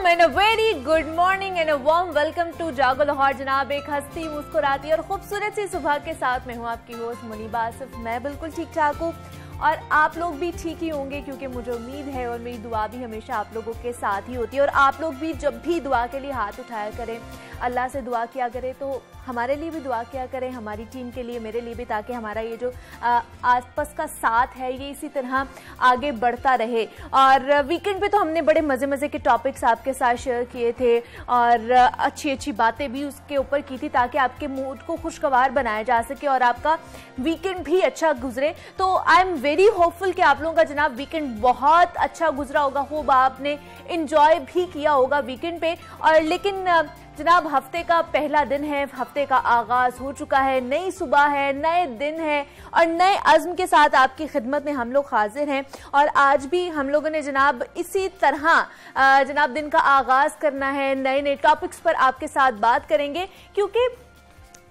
वालेकुम and a very good morning and a warm welcome to जागो लाहौर। जनाब, एक हंसती मुस्कुराती और खूबसूरत सी सुबह के साथ मैं हूँ आपकी होस्ट मुनीबा आसिफ। मैं बिल्कुल ठीक ठाक हूँ और आप लोग भी ठीक ही होंगे, क्योंकि मुझे उम्मीद है और मेरी दुआ भी हमेशा आप लोगों के साथ ही होती है। और आप लोग भी जब भी दुआ के लिए हाथ उठाया करें, अल्लाह से दुआ किया करें, तो हमारे लिए भी दुआ किया करें, हमारी टीम के लिए, मेरे लिए भी, ताकि हमारा ये जो आसपास का साथ है ये इसी तरह आगे बढ़ता रहे। और वीकेंड पे तो हमने बड़े मज़े मज़े के टॉपिक्स आपके साथ शेयर किए थे और अच्छी अच्छी बातें भी उसके ऊपर की थी, ताकि आपके मूड को खुशगवार बनाया जा सके और आपका वीकेंड भी अच्छा गुजरे। तो आई एम वेरी होपफुल कि आप लोगों का जनाब वीकेंड बहुत अच्छा गुजरा होगा। होप आपने इंजॉय भी किया होगा वीकेंड पे। और लेकिन जनाब, हफ्ते का पहला दिन है, हफ्ते का आगाज हो चुका है, नई सुबह है, नए दिन है और नए अज़्म के साथ आपकी खिदमत में हम लोग हाजिर हैं। और आज भी हम लोगों ने जनाब इसी तरह जनाब दिन का आगाज करना है, नए नए टॉपिक्स पर आपके साथ बात करेंगे, क्योंकि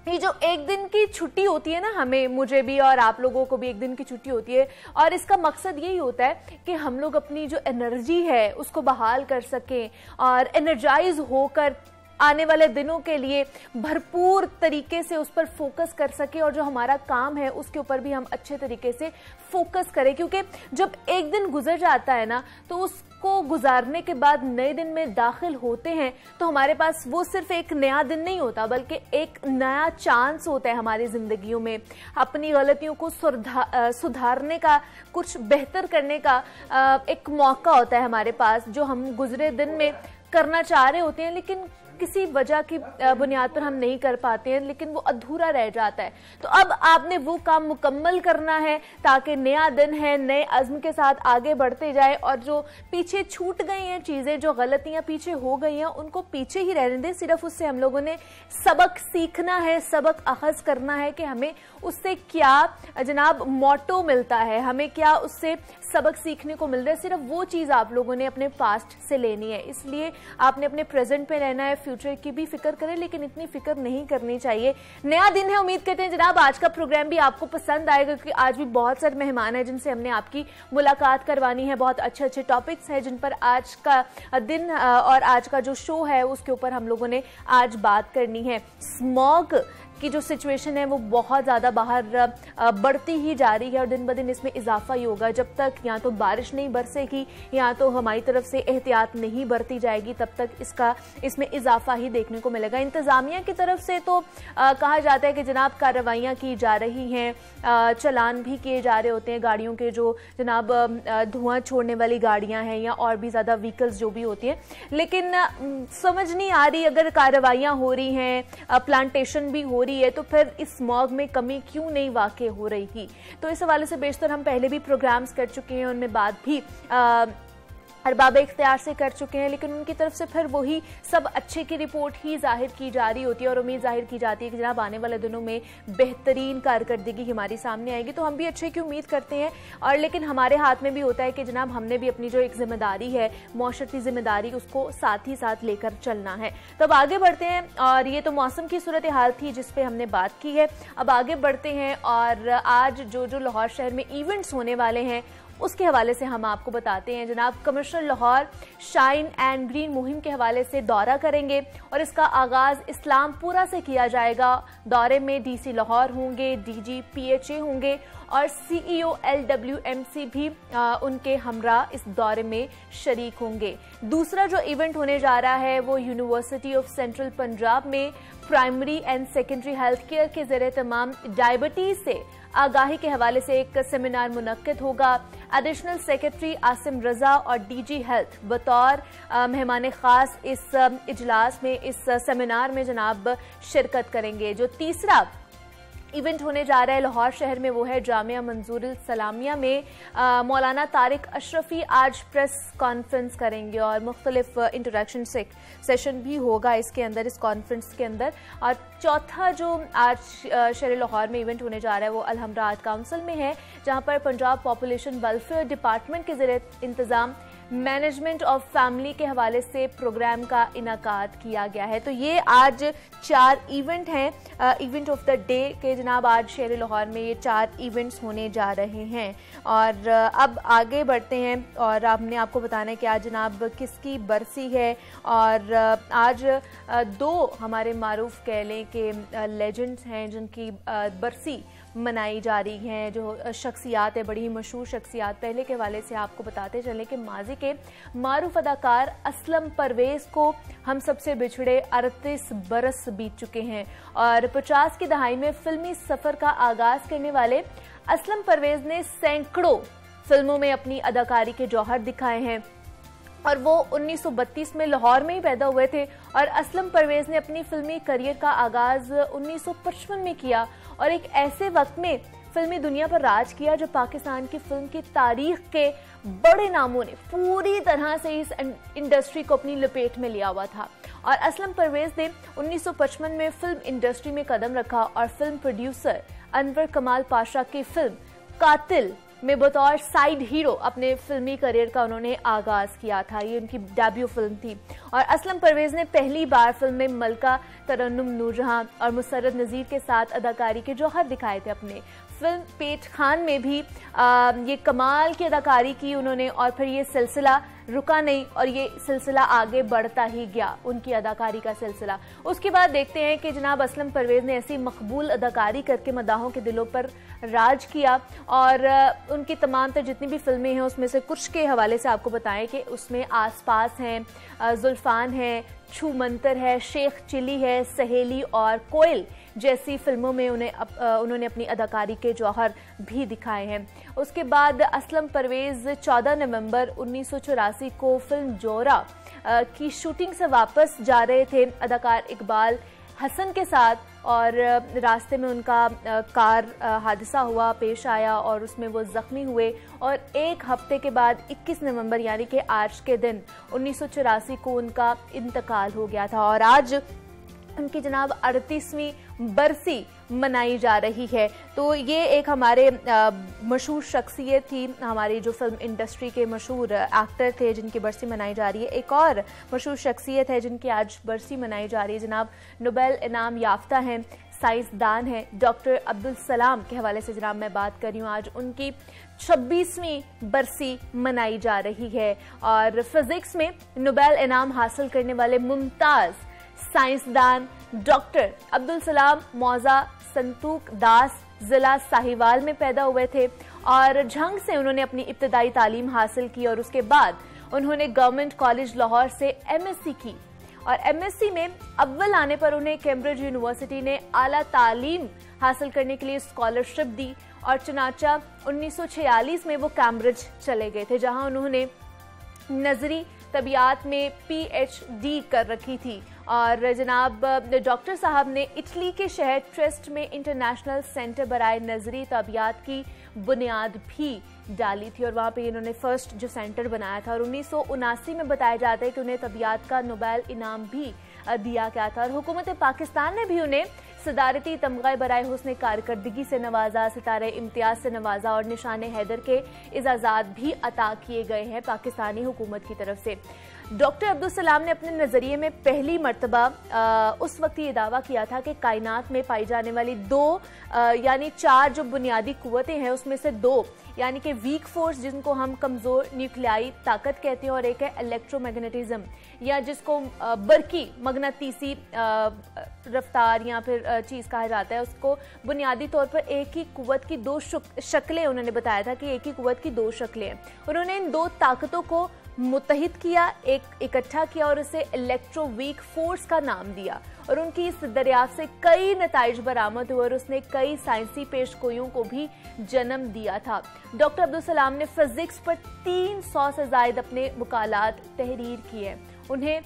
ये जो एक दिन की छुट्टी होती है ना, हमें, मुझे भी और आप लोगों को भी एक दिन की छुट्टी होती है, और इसका मकसद यही होता है कि हम लोग अपनी जो एनर्जी है उसको बहाल कर सकें और एनर्जाइज होकर आने वाले दिनों के लिए भरपूर तरीके से उस पर फोकस कर सके और जो हमारा काम है उसके ऊपर भी हम अच्छे तरीके से फोकस करें। क्योंकि जब एक दिन गुजर जाता है ना, तो उसको गुजारने के बाद नए दिन में दाखिल होते हैं तो हमारे पास वो सिर्फ एक नया दिन नहीं होता, बल्कि एक नया चांस होता है हमारी जिंदगियों में अपनी गलतियों को सुधारने का, कुछ बेहतर करने का एक मौका होता है हमारे पास, जो हम गुजरे दिन में करना चाह रहे होते हैं लेकिन किसी वजह की बुनियाद पर हम नहीं कर पाते हैं, लेकिन वो अधूरा रह जाता है। तो अब आपने वो काम मुकम्मल करना है ताकि नया दिन है, नए अज़्म के साथ आगे बढ़ते जाए और जो पीछे छूट गई हैं चीज़ें, जो गलतियां पीछे हो गई हैं, उनको पीछे ही रहने दें। सिर्फ उससे हम लोगों ने सबक सीखना है, सबक अखज़ करना है कि हमें उससे क्या जनाब मोटो मिलता है, हमें क्या उससे सबक सीखने को मिल रहा है। सिर्फ वो चीज़ आप लोगों ने अपने पास्ट से लेनी है। इसलिए आपने अपने प्रेजेंट पे रहना है, फ्यूचर की भी फिक्र करें, लेकिन इतनी फिक्र नहीं करनी चाहिए। नया दिन है, उम्मीद करते हैं जनाब आज का प्रोग्राम भी आपको पसंद आएगा, क्योंकि आज भी बहुत सारे मेहमान हैं जिनसे हमने आपकी मुलाकात करवानी है। बहुत अच्छे अच्छे टॉपिक्स हैं जिन पर आज का दिन और आज का जो शो है उसके ऊपर हम लोगों ने आज बात करनी है। स्मॉग की जो सिचुएशन है वो बहुत ज़्यादा बाहर बढ़ती ही जा रही है और दिन ब दिन इसमें इजाफा ही होगा। जब तक या तो बारिश नहीं बरसेगी या तो हमारी तरफ से एहतियात नहीं बरती जाएगी, तब तक इसमें इजाफा ही देखने को मिलेगा। इंतज़ामिया की तरफ से तो कहा जाता है कि जनाब कार्रवाइयाँ की जा रही हैं, चलान भी किए जा रहे होते हैं गाड़ियों के, जो जनाब धुआं छोड़ने वाली गाड़ियाँ हैं या और भी ज़्यादा व्हीकल्स जो भी होती हैं। लेकिन समझ नहीं आ रही, अगर कार्रवाइयाँ हो रही हैं, प्लांटेशन भी हो रही है, तो फिर इस स्मॉग में कमी क्यों नहीं वाक़ई हो रही थी। तो इस हवाले से बेशतर हम पहले भी प्रोग्राम्स कर चुके हैं, उनमें बात भी अरबाब इख्तियार से कर चुके हैं, लेकिन उनकी तरफ से फिर वही सब अच्छे की रिपोर्ट ही जाहिर की जा रही होती है और उम्मीद जाहिर की जाती है कि जनाब आने वाले दिनों में बेहतरीन कारकर्दगी हमारी सामने आएगी। तो हम भी अच्छे की उम्मीद करते हैं, और लेकिन हमारे हाथ में भी होता है कि जनाब हमने भी अपनी जो एक जिम्मेदारी है, मौशरती जिम्मेदारी, उसको साथ ही साथ लेकर चलना है। तो अब आगे बढ़ते हैं, और ये तो मौसम की सूरत हाल थी जिस पे हमने बात की है। अब आगे बढ़ते हैं और आज जो लाहौर शहर में इवेंट्स होने वाले हैं उसके हवाले से हम आपको बताते हैं। जनाब, commissioner Lahore shine and green मुहिम के हवाले से दौरा करेंगे और इसका आगाज इस्लामपुरा से किया जाएगा। दौरे में डीसी लाहौर होंगे, डीजी पीएचए होंगे और सीईओ LWMC भी उनके हमरा इस दौरे में शरीक होंगे। दूसरा जो इवेंट होने जा रहा है वो यूनिवर्सिटी ऑफ सेंट्रल पंजाब में primary and secondary health care के ज़रिए तमाम डायबिटीज से आगाही के हवाले से एक सेमिनार मुनक्किद होगा। एडिशनल सेक्रेटरी आसिम रजा और डीजी हेल्थ बतौर मेहमान खास इस इजलास में, इस सेमिनार में जनाब शिरकत करेंगे। जो तीसरा इवेंट होने जा रहा है लाहौर शहर में वो है जामिया मंजूरुल सलामिया में मौलाना तारिक अशरफी आज प्रेस कॉन्फ्रेंस करेंगे और मुख्तलिफ इंटरेक्शन सेशन भी होगा इसके अंदर, इस कॉन्फ्रेंस के अंदर। और चौथा जो आज शहर लाहौर में इवेंट होने जा रहा है वो अलहमरा आर्ट काउंसिल में है, जहां पर पंजाब पॉपुलेशन वेलफेयर डिपार्टमेंट के ज़रिए इंतज़ाम मैनेजमेंट ऑफ फैमिली के हवाले से प्रोग्राम का इनाकाद किया गया है। तो ये आज 4 इवेंट हैं, इवेंट ऑफ द डे के जनाब आज शहर लाहौर में ये 4 इवेंट्स होने जा रहे हैं। और अब आगे बढ़ते हैं और हमने आपको बताना है कि आज जनाब किसकी बरसी है। और आज 2 हमारे मारूफ कह लें कि लेजेंड्स हैं जिनकी बरसी मनाई जा रही हैं, जो शख्सियात है, बड़ी ही मशहूर शख्सियात। पहले के हवाले से आपको बताते चलें कि माजी के मारूफ अदाकार असलम परवेज़ को हम सबसे बिछड़े 38 बरस बीत चुके हैं। और 50 की दहाई में फिल्मी सफ़र का आगाज़ करने वाले असलम परवेज़ ने सैकड़ों फिल्मों में अपनी अदाकारी के जौहर दिखाए हैं। और वो 1932 में लाहौर में ही पैदा हुए थे और असलम परवेज़ ने अपनी फिल्मी करियर का आगाज़ 1955 में किया और एक ऐसे वक्त में फिल्मी दुनिया पर राज किया जब पाकिस्तान की फिल्म की तारीख के बड़े नामों ने पूरी तरह से इस इंडस्ट्री को अपनी लपेट में लिया हुआ था। और असलम परवेज़ ने 1955 में फिल्म इंडस्ट्री में कदम रखा और फिल्म प्रोड्यूसर अनवर कमाल पाशा की फिल्म कातिल में बतौर साइड हीरो अपने फिल्मी करियर का उन्होंने आगाज किया था। ये उनकी डेब्यू फिल्म थी। और असलम परवेज़ ने पहली बार फिल्म में मलका तरन्नुम नूरजहां और मुसर्रत नज़ीर के साथ अदाकारी के जौहर दिखाए थे। अपने फिल्म पेट खान में भी ये कमाल की अदाकारी की उन्होंने और फिर ये सिलसिला रुका नहीं और ये सिलसिला आगे बढ़ता ही गया, उनकी अदाकारी का सिलसिला। उसके बाद देखते हैं कि जनाब असलम परवेज़ ने ऐसी मकबूल अदाकारी करके मदाहों के दिलों पर राज किया। और उनकी तमाम तर जितनी भी फिल्में हैं उसमें से कुछ के हवाले से आपको बताएं कि उसमें आस पास हैं, जुल्फान है, छू मंतर है, शेख चिली है, सहेली और कोयल जैसी फिल्मों में उन्होंने अपनी अदाकारी के जौहर भी दिखाए हैं। उसके बाद असलम परवेज़ 14 नवंबर 1984 को फिल्म जोरा की शूटिंग से वापस जा रहे थे अदाकार इकबाल हसन के साथ और रास्ते में उनका कार हादसा हुआ, पेश आया और उसमें वो ज़ख्मी हुए और एक हफ्ते के बाद 21 नवंबर यानी कि आज के दिन 1984 को उनका इंतकाल हो गया था। और आज उनकी जनाब 38वीं बरसी मनाई जा रही है। तो ये एक हमारे मशहूर शख्सियत थी, हमारी जो फिल्म इंडस्ट्री के मशहूर एक्टर थे जिनकी बरसी मनाई जा रही है। एक और मशहूर शख्सियत है जिनकी आज बरसी मनाई जा रही है, जनाब नोबेल इनाम याफ्ता हैं, साइंसदान हैं, डॉक्टर अब्दुल सलाम के हवाले से जनाब मैं बात कर रही हूँ। आज उनकी 26वीं बरसी मनाई जा रही है। और फिजिक्स में नोबेल इनाम हासिल करने वाले मुमताज साइंसदान डॉक्टर अब्दुल सलाम मौजा संतूक दास जिला साहिवाल में पैदा हुए थे और झंग से उन्होंने अपनी इब्तदाई तालीम हासिल की और उसके बाद उन्होंने गवर्नमेंट कॉलेज लाहौर से एमएससी की। और एमएससी में अव्वल आने पर उन्हें कैम्ब्रिज यूनिवर्सिटी ने आला तालीम हासिल करने के लिए स्कॉलरशिप दी और चुनाचा 1946 में वो कैम्ब्रिज चले गए थे जहां उन्होंने नजरी तबियात में पीएचडी कर रखी थी। और जनाब डॉक्टर साहब ने इटली के शहर ट्रेस्ट में इंटरनेशनल सेंटर बराए नजरी तबियात की बुनियाद भी डाली थी और वहाँ पे इन्होंने फर्स्ट जो सेंटर बनाया था। और 1979 में बताया जाता है कि उन्हें तबियात का नोबेल इनाम भी दिया गया था। और हुकूमत पाकिस्तान ने भी उन्हें सदारती तमगा बराए हुस्न कारकर्दगी से नवाजा, सितारे इम्तियाज से नवाजा और निशान हैदर के इजाज़ात भी अता किए गए हैं पाकिस्तानी हुकूमत की तरफ से। डॉक्टर अब्दुल सलाम ने अपने नज़रिए में पहली मर्तबा उस वक्त ये दावा किया था कि कायनात में पाई जाने वाली 2 यानी 4 जो बुनियादी कुव्वतें हैं उसमें से 2 यानी कि वीक फोर्स जिनको हम कमज़ोर न्यूक्लियाई ताकत कहते हैं और एक है इलेक्ट्रोमैग्नेटिज्म या जिसको बरकी मगनातीसी रफ्तार या फिर चीज़ कहा जाता है, उसको बुनियादी तौर पर एक ही कुव्वत की 2 शक्लें उन्होंने बताया था कि एक ही कुव्वत की 2 शक्लें हैं। उन्होंने इन 2 ताकतों को मुत्तहिद किया, एक इकट्ठा किया और उसे इलेक्ट्रो वीक फोर्स का नाम दिया और उनकी इस दरियाफ्त से कई नताइज बरामद हुए और उसने कई साइंसी पेशगोइयों को भी जन्म दिया था। डॉक्टर अब्दुल सलाम ने फिजिक्स पर 300 से ज्यादा अपने मुकालात तहरीर किए। उन्हें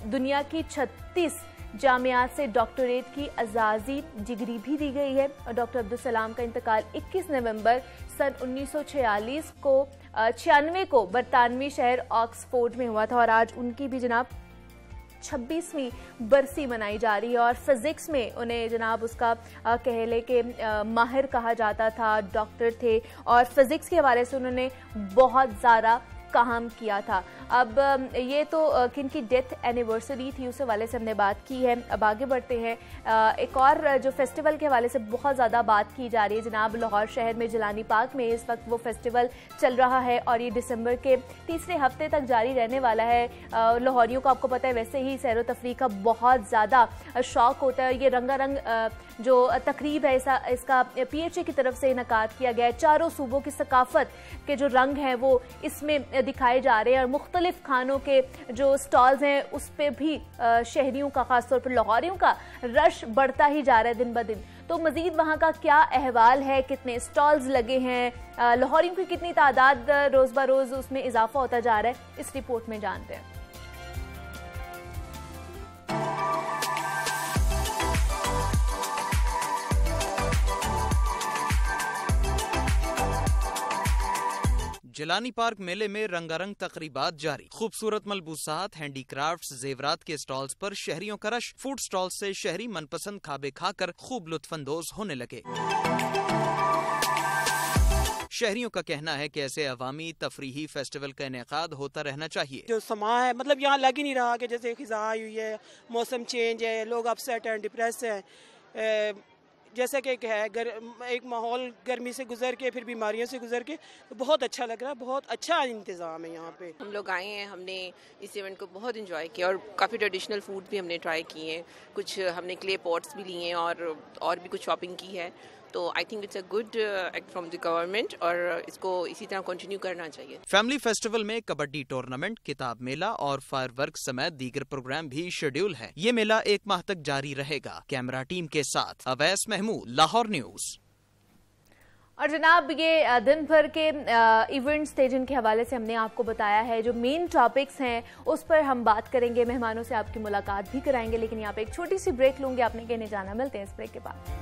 दुनिया की 36 जामियात से डॉक्टरेट की अजाजी डिग्री भी दी गई है। और डॉक्टर अब्दुल सलाम का इंतकाल 21 नवंबर सन 1946 को 96 को बरतानवी शहर ऑक्सफोर्ड में हुआ था और आज उनकी भी जनाब 26वीं बरसी मनाई जा रही है। और फिजिक्स में उन्हें जनाब उसका कह ले कि माहिर कहा जाता था, डॉक्टर थे और फिजिक्स के हवाले से उन्होंने बहुत ज़्यादा काम किया था। अब ये तो किनकी डेथ एनिवर्सरी थी उस हवाले से हमने बात की है। अब आगे बढ़ते हैं, एक और जो फेस्टिवल के हवाले से बहुत ज़्यादा बात की जा रही है जनाब, लाहौर शहर में जिलानी पार्क में इस वक्त वो फेस्टिवल चल रहा है और ये दिसंबर के तीसरे हफ्ते तक जारी रहने वाला है। लाहौरियों को आपको पता है वैसे ही सैर व तफरीह का बहुत ज़्यादा शौक होता है। ये रंगारंग जो तकरीब है इसका PHA की तरफ से इनकाद किया गया है। चारों सूबों की सकाफत के जो रंग हैं वो इसमें दिखाए जा रहे हैं और मुख्तलिफ खानों के जो स्टॉल्स हैं उस पर भी शहरियों का, खासतौर पर लाहौरियों का रश बढ़ता ही जा रहा है दिन ब दिन। तो मजीद वहाँ का क्या अहवाल है, कितने स्टॉल्स लगे हैं, लाहौरियों की कितनी तादाद रोज़ ब रोज़ उसमें इजाफा होता जा रहा है, इस रिपोर्ट में जानते हैं। जिलानी पार्क मेले में रंगारंग तकरीबात जारी। खूबसूरत मलबूसात, हैंडीक्राफ्ट्स, जेवरात के स्टॉल्स पर शहरियों का रश। फूड स्टॉल से शहरी मनपसंद खाबे खाकर खूब लुत्फानंदोज होने लगे। शहरियों का कहना है कि ऐसे अवामी तफरीही फेस्टिवल का इनेकाद होता रहना चाहिए। जो समा है मतलब यहाँ लग ही नहीं रहा कि जैसे खिज़ा आई हुई है, मौसम चेंज है, लोग अपसेट हैं, डिप्रेस हैं, जैसे कि एक माहौल गर्मी से गुजर के फिर बीमारियों से गुजर के, तो बहुत अच्छा लग रहा है। बहुत अच्छा इंतज़ाम है यहाँ पे। हम लोग आए हैं, हमने इस इवेंट को बहुत एंजॉय किया और काफ़ी ट्रेडिशनल फूड भी हमने ट्राई किए हैं। कुछ हमने क्ले पॉट्स भी लिए हैं और भी कुछ शॉपिंग की है। तो I think it's a good act from the government और इसको इसी तरह कंटिन्यू करना चाहिए। फैमिली फेस्टिवल में कबड्डी टूर्नामेंट, किताब मेला और फायरवर्क समेत दीगर प्रोग्राम भी शेड्यूल है। ये मेला 1 माह तक जारी रहेगा। कैमरा टीम के साथ अवैस महमूद, लाहौर न्यूज। और जनाब ये दिन भर के इवेंट्स थे जिनके हवाले से हमने आपको बताया है। जो मेन टॉपिक्स हैं उस पर हम बात करेंगे, मेहमानों से आपकी मुलाकात भी कराएंगे, लेकिन यहाँ पे एक छोटी सी ब्रेक लूंगी। आपने कहने जाना, मिलते हैं इस ब्रेक के बाद।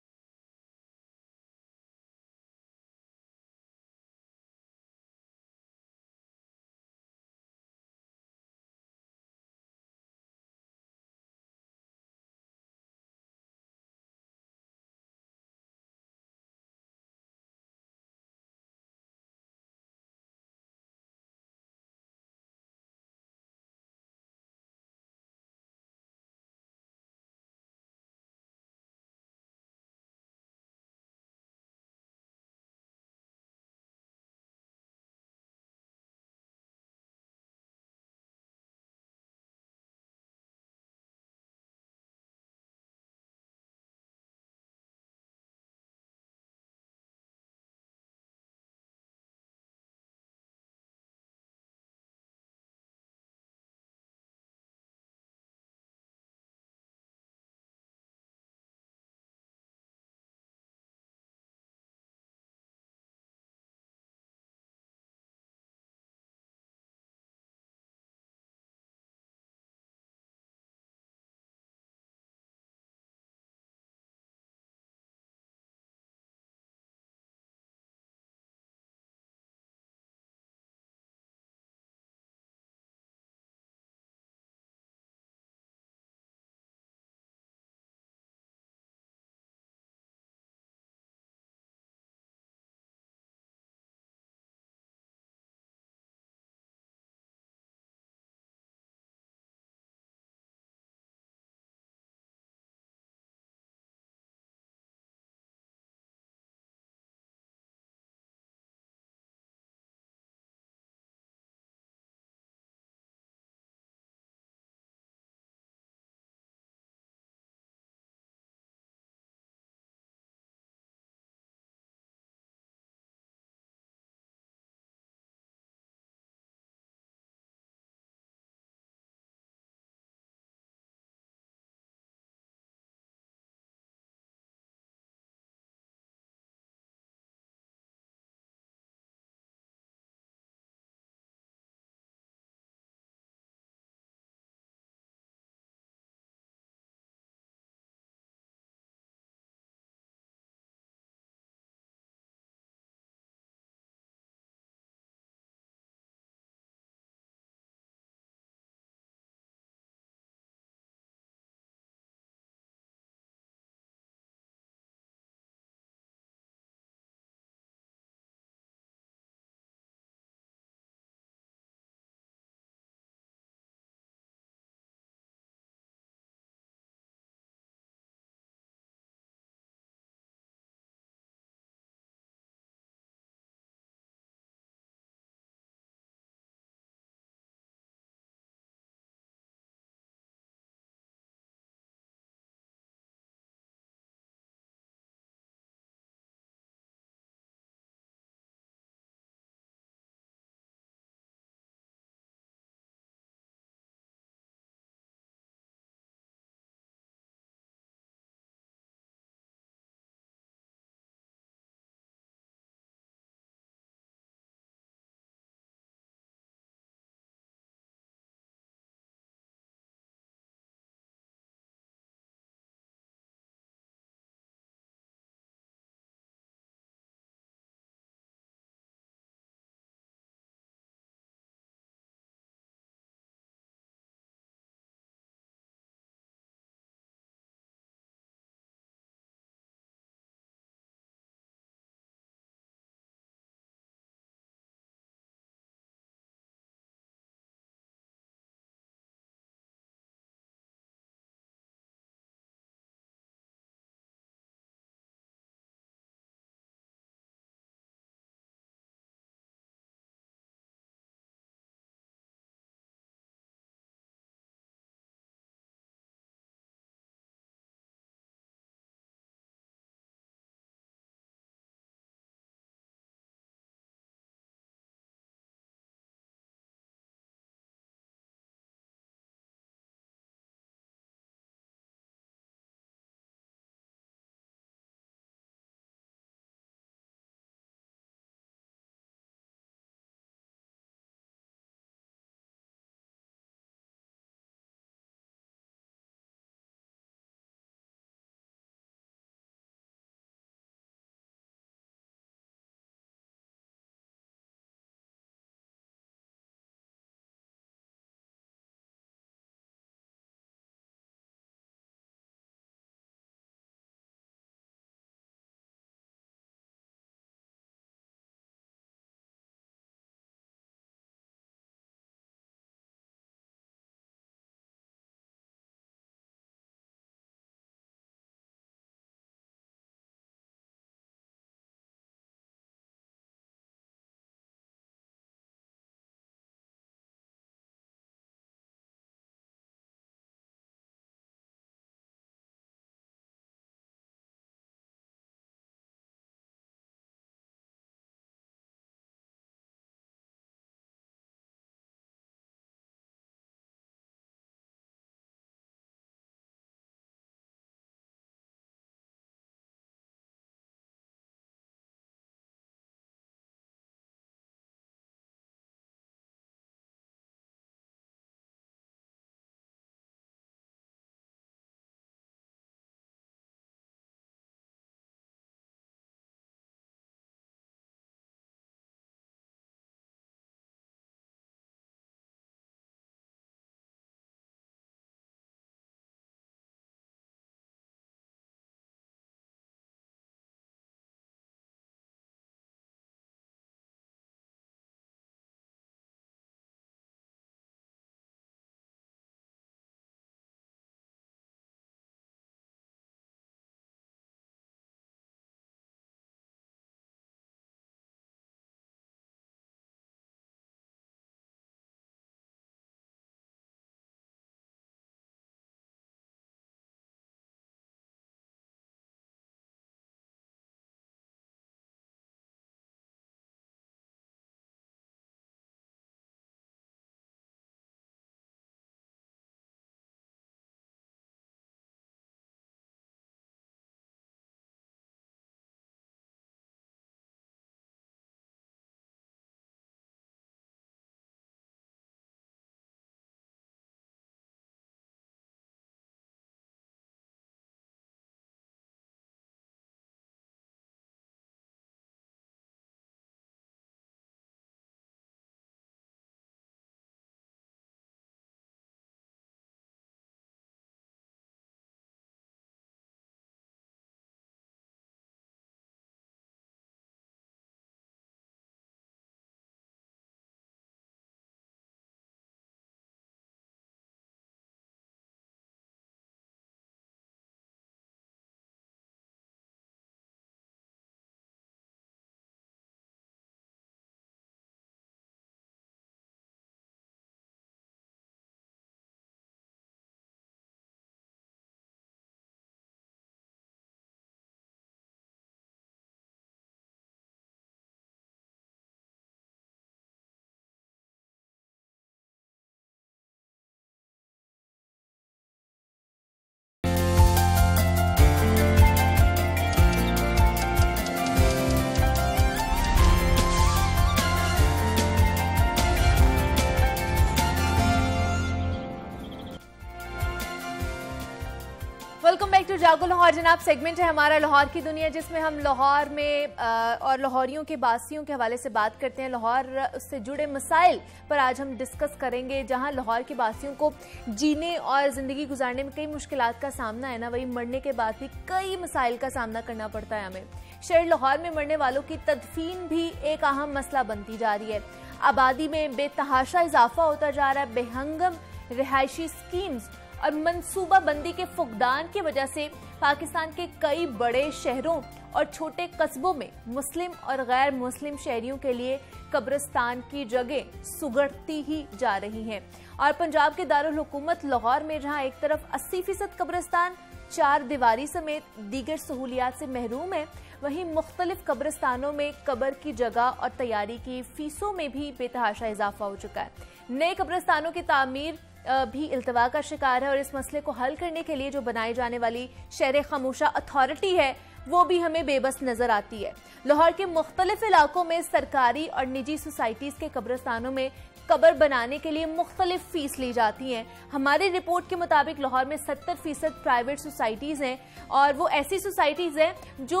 वेलकम बैक टू जागो लाहौर जनाब। सेगमेंट है हमारा लाहौर की दुनिया, जिसमें हम लाहौर में और लाहौरियों के बासियों के हवाले से बात करते हैं। लाहौर से जुड़े मसाइल पर आज हम डिस्कस करेंगे। जहां लाहौर के बासियों को जीने और ज़िंदगी गुजारने में कई मुश्किलात का सामना है ना, वही मरने के बाद भी कई मसाइल का सामना करना पड़ता है हमें। शहर लाहौर में मरने वालों की तदफीन भी एक अहम मसला बनती जा रही है। आबादी में बेतहाशा इजाफा होता जा रहा है। बेहंगम रिहायशी स्कीम्स और मनसूबा बंदी के फुकदान की वजह से पाकिस्तान के कई बड़े शहरों और छोटे कस्बों में मुस्लिम और गैर मुस्लिम शहरियों के लिए कब्रिस्तान की जगह सुगड़ती ही जा रही हैं। और पंजाब के दारुल हुकूमत लाहौर में जहां एक तरफ 80% कब्रिस्तान चार दीवारी समेत दीगर सहूलियात से महरूम है, वहीं मुख्तलिफ कब्रिस्तानों में कब्र की जगह और तैयारी की फीसों में भी बेतहाशा इजाफा हो चुका है। नए कब्रिस्तानों की तामीर भी इल्तवा का शिकार है और इस मसले को हल करने के लिए जो बनाई जाने वाली शहर खामोशा अथॉरिटी है वो भी हमें बेबस नजर आती है। लाहौर के मुख्तलिफ इलाकों में सरकारी और निजी सोसाइटीज के कब्रिस्तानों में कब्र बनाने के लिए मुख्तलिफ फीस ली जाती है। हमारी रिपोर्ट के मुताबिक लाहौर में 70% प्राइवेट सोसाइटीज हैं और वो ऐसी सोसाइटीज हैं जो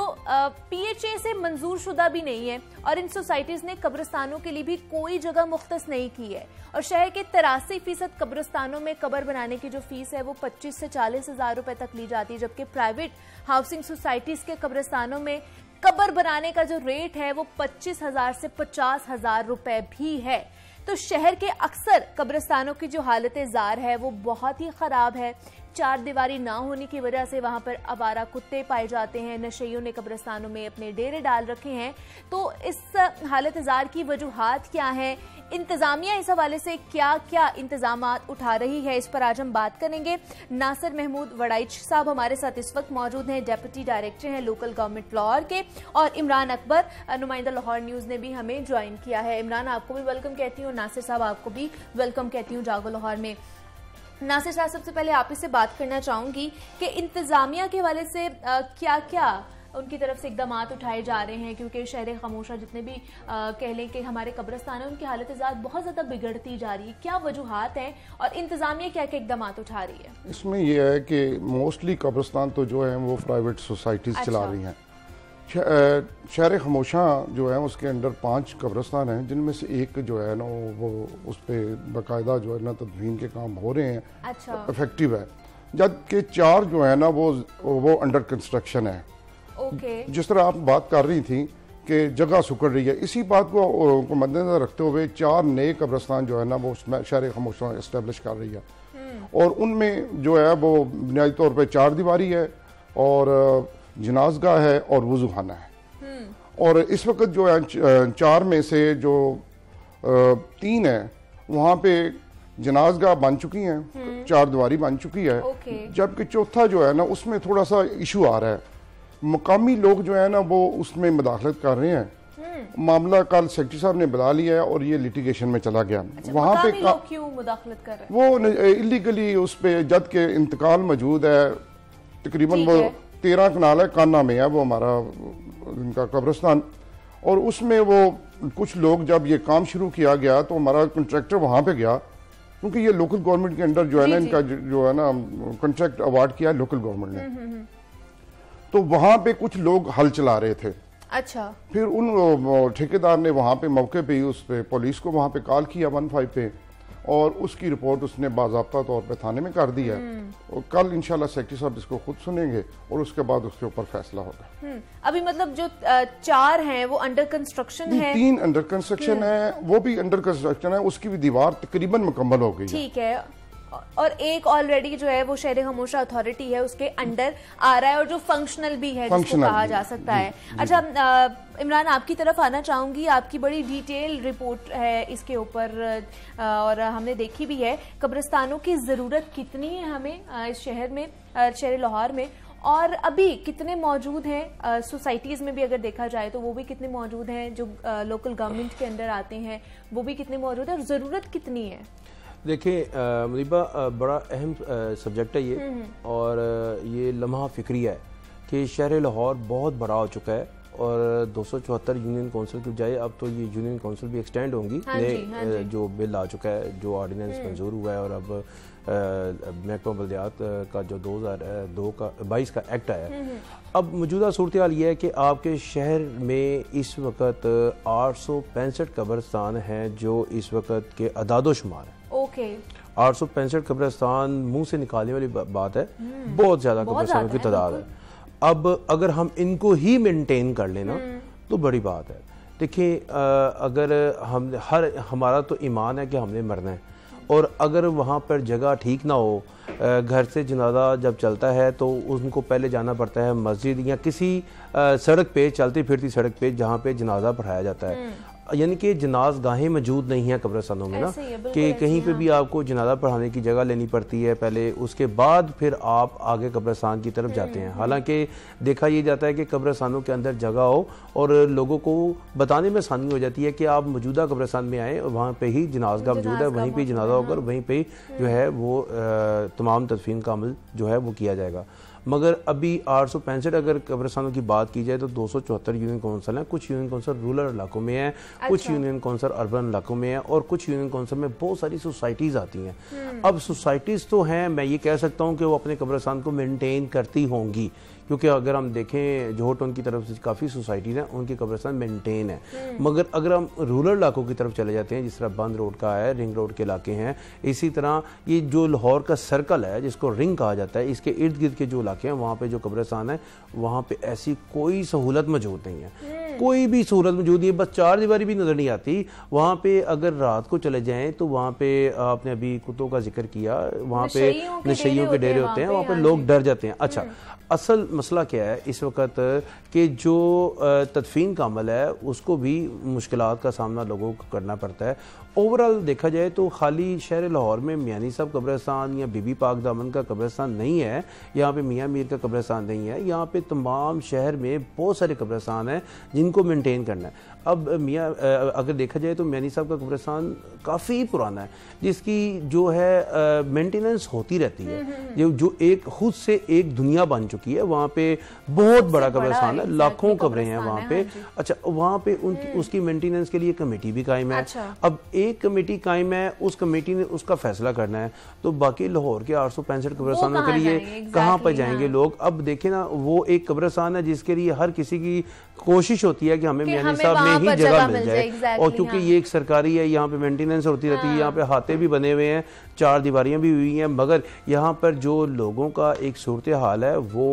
PHA से मंजूर शुदा भी नहीं है, और इन सोसाइटीज ने कब्रिस्तानों के लिए भी कोई जगह मुख्तस नहीं की है। और शहर के 83% कब्रिस्तानों में कब्र बनाने की जो फीस है वो 25 से 40 हजार रुपए तक ली जाती है, जबकि प्राइवेट हाउसिंग सोसाइटीज के कब्रिस्तानों में कब्र बनाने का जो रेट है वो 25,000 से 50,000 रुपए भी है। तो शहर के अक्सर कब्रिस्तानों की जो हालत जार है वो बहुत ही खराब है। चार दीवारी ना होने की वजह से वहां पर आवारा कुत्ते पाए जाते हैं। नशेइयों ने कब्रिस्तानों में अपने डेरे डाल रखे हैं। तो इस हालत जार की वजूहात क्या हैं, इंतजामिया इस हवाले से क्या क्या इंतजामात उठा रही है, इस पर आज हम बात करेंगे। नासिर महमूद वड़ाइच साहब हमारे साथ इस वक्त मौजूद हैं, डेप्यूटी डायरेक्टर हैं लोकल गवर्नमेंट लाहौर के, और इमरान अकबर नुमाइंदा लाहौर न्यूज ने भी हमें ज्वाइन किया है। इमरान, आपको भी वेलकम कहती हूँ, नासिर साहब आपको भी वेलकम कहती हूँ जागो लाहौर में। नासिर साहब, सबसे पहले आप इससे बात करना चाहूंगी कि इंतजामिया के हवाले से क्या क्या उनकी तरफ से इकदाम उठाए जा रहे हैं, क्योंकि शहर खामोशा जितने भी कह लें कि हमारे कब्रिस्तान है उनकी हालत ज़ात बहुत ज़्यादा बिगड़ती जा रही है। क्या वजूहात हैं और इंतजामिया क्या क्या इकदाम उठा रही है? इसमें यह है कि मोस्टली कब्रिस्तान तो जो है वो प्राइवेट सोसाइटीज़ चला रही हैं। शहर खामोशा जो है उसके अंदर 5 कब्रिस्तान हैं, जिनमें से एक जो है ना वो उस पर बाकायदा जो है ना तदफीन के काम हो रहे हैं, इफेक्टिव है, जबकि 4 जो है ना वो अंडर कंस्ट्रक्शन है। जिस तरह आप बात कर रही थी कि जगह सुकड़ रही है, इसी बात को मद्देनजर रखते हुए 4 नए कब्रिस्तान जो है ना वो शहर खामोशा इस्टेब्लिश कर रही है, और उनमें जो है वो बुनियादी तौर पर 4 दीवारी है और जनाजगाह है और वुज़ूखाना है। और इस वक्त जो है 4 में से जो 3 है वहाँ पे जनाजगाह बन चुकी हैं, 4 दीवारी बन चुकी है, जबकि चौथा जो है ना उसमें थोड़ा सा इशू आ रहा है। मुकामी लोग जो है ना वो उसमें मुदाखलत कर रहे हैं। मामला कल सेक्रेटरी साहब ने बुला लिया है और ये लिटिगेशन में चला गया। वहाँ पे क्यों मुदाखलत कर रहे हैं? वो इलीगली उस पे जद के इंतकाल मौजूद है, तकरीबन वो 13 कनाल है, कान्ना में है वो हमारा इनका कब्रिस्तान, और उसमें वो कुछ लोग जब ये काम शुरू किया गया तो हमारा कॉन्ट्रैक्टर वहाँ पे गया, क्योंकि ये लोकल गवर्नमेंट के अंडर जो है ना इनका जो है ना कॉन्ट्रैक्ट अवार्ड किया लोकल गवर्नमेंट ने, तो वहाँ पे कुछ लोग हल चला रहे थे। अच्छा। फिर उन ठेकेदार ने वहाँ पे मौके पे ही उस पे पुलिस को वहाँ पे कॉल किया 15 पे, और उसकी रिपोर्ट उसने बाज़ाब्ता तौर पे थाने में कर दी है, और कल इंशाल्लाह सेक्रेटरी साहब इसको खुद सुनेंगे और उसके बाद उसके ऊपर फैसला होगा। अभी मतलब जो 4 हैं वो अंडर कंस्ट्रक्शन है? 3 अंडर कंस्ट्रक्शन है, वो भी अंडर कंस्ट्रक्शन है, उसकी भी दीवार तकरीबन मुकम्मल हो गई। ठीक है, और एक ऑलरेडी जो है वो शहर खामोशा अथॉरिटी है उसके अंडर आ रहा है और जो फंक्शनल भी है जिसको कहा जा सकता है। अच्छा इमरान, आपकी तरफ आना चाहूंगी, आपकी बड़ी डिटेल रिपोर्ट है इसके ऊपर और हमने देखी भी है। कब्रिस्तानों की ज़रूरत कितनी है हमें इस शहर में, शहर लाहौर में, और अभी कितने मौजूद हैं? सोसाइटीज़ में भी अगर देखा जाए तो वो भी कितने मौजूद हैं, जो लोकल गवर्नमेंट के अंदर आते हैं वो भी कितने मौजूद हैं, और ज़रूरत कितनी है? देखिए मुनीबा, बड़ा अहम सब्जेक्ट है ये, और ये लम्हा फिक्री है कि शहर लाहौर बहुत बड़ा हो चुका है और 274 यूनियन काउंसिल की बजाय अब तो ये यूनियन काउंसिल भी एक्सटेंड होंगी। नए जो बिल आ चुका है, जो ऑर्डिनेंस मंजूर हुआ है, और अब महकमा बल्दियात का जो 2022 का एक्ट आया है। अब मौजूदा सूरत हाल ये है कि आपके शहर में इस वक्त 865 कब्रिस्तान हैं जो इस वक्त के अदादो शुमार है। ओके, 865 कब्रिस्तान मुंह से निकालने वाली बात है, बहुत ज्यादा कब्रिस्तानों की तादाद है। अब अगर हम इनको ही मेंटेन कर लेना तो बड़ी बात है। देखिए, अगर हम हमारा तो ईमान है कि हमने मरना है, और अगर वहाँ पर जगह ठीक ना हो, घर से जनाजा जब चलता है तो उनको पहले जाना पड़ता है मस्जिद या किसी सड़क पे, चलती फिरती सड़क पे जहाँ पे जनाजा पढ़ाया जाता है। यानी कि जनाज गाहें मौजूद नहीं है कब्रिस्तानों में ना, कि कहीं पे भी आपको जनाजा पढ़ाने की जगह लेनी पड़ती है पहले, उसके बाद फिर आप आगे कब्रिस्तान की तरफ जाते हैं। हालांकि देखा ये जाता है कि कब्रिस्तानों के अंदर जगह हो और लोगों को बताने में आसानी हो जाती है कि आप मौजूदा कब्रिस्तान में आए, वहाँ पे ही जनाजा मौजूद है, वहीं पे जनाजा होकर वहीं पे जो है वो तमाम तदफीन का अमल जो है वो किया जाएगा। मगर अभी 865 अगर कब्रिस्तानों की बात की जाए तो 274 यूनियन काउंसिल हैं। कुछ यूनियन काउंसिल रूरल इलाकों में है, कुछ यूनियन काउंसिल अर्बन इलाकों में है, और कुछ यूनियन काउंसिल में बहुत सारी सोसाइटीज़ आती हैं। अब सोसाइटीज़ तो हैं, मैं ये कह सकता हूँ कि वो अपने कब्रिस्तान को मेनटेन करती होंगी, क्योंकि अगर हम देखें जोहटन की तरफ से काफ़ी सोसाइटीज़ हैं, उनकी कब्रिस्तान मेंटेन है। मगर अगर हम रूरल इलाकों की तरफ चले जाते हैं, जिस तरह बंद रोड का है, रिंग रोड के इलाके हैं, इसी तरह ये जो लाहौर का सर्कल है जिसको रिंग कहा जाता है, इसके इर्द गिर्द के जो इलाके हैं वहाँ पे जो कब्रिस्तान है, वहाँ पे ऐसी कोई सहूलत मौजूद नहीं है, कोई भी सहूलत मौजूद नहीं है, बस चार दीवारी भी नज़र नहीं आती। वहाँ पे अगर रात को चले जाएँ तो वहाँ पे आपने अभी कुत्तों का जिक्र किया, वहाँ पे नशइयों के डेरे होते हैं, वहाँ पे लोग डर जाते हैं। अच्छा, असल मसला क्या है इस वक्त कि जो तदफीन का अमल है उसको भी मुश्किलात का सामना लोगों को करना पड़ता है। ओवरऑल देखा जाए तो खाली शहर लाहौर में मियानी साहब कब्रिस्तान या बीबी पाक दामन का कब्रिस्तान नहीं है, यहाँ पे मियाँ मीर का कब्रिस्तान नहीं है, यहाँ पे तमाम शहर में बहुत सारे कब्रिस्तान हैं जिनको मेंटेन करना है। अब अगर देखा जाए तो मियानी साहब का कब्रिस्तान काफ़ी पुराना है, जिसकी जो है मेंटेनेंस होती रहती है, जो एक खुद से एक दुनिया बन चुकी है। वहाँ पे बहुत बड़ा कब्रिस्तान है, लाखों कब्रें हैं वहाँ पे। अच्छा, वहाँ पे उसकी मेंटेनेंस के लिए कमेटी भी कायम है। अब एक कमेटी कायम है, उस कमेटी ने उसका फैसला करना है, तो बाकी लाहौर के 865 कब्रिस्तानों के लिए कहाँ पर जाएंगे लोग। अब देखे ना, वो एक कब्रिस्तान है जिसके लिए हर किसी की कोशिश होती है कि हमें मियानी साहब में ही जगह मिल जाए, और क्योंकि ये एक सरकारी है, यहाँ पे मेंटेनेंस होती रहती है, यहाँ पे हाथे भी बने हुए हैं, चार दीवारियां भी हुई हैं, मगर यहाँ पर जो लोगों का एक सूरत हाल है वो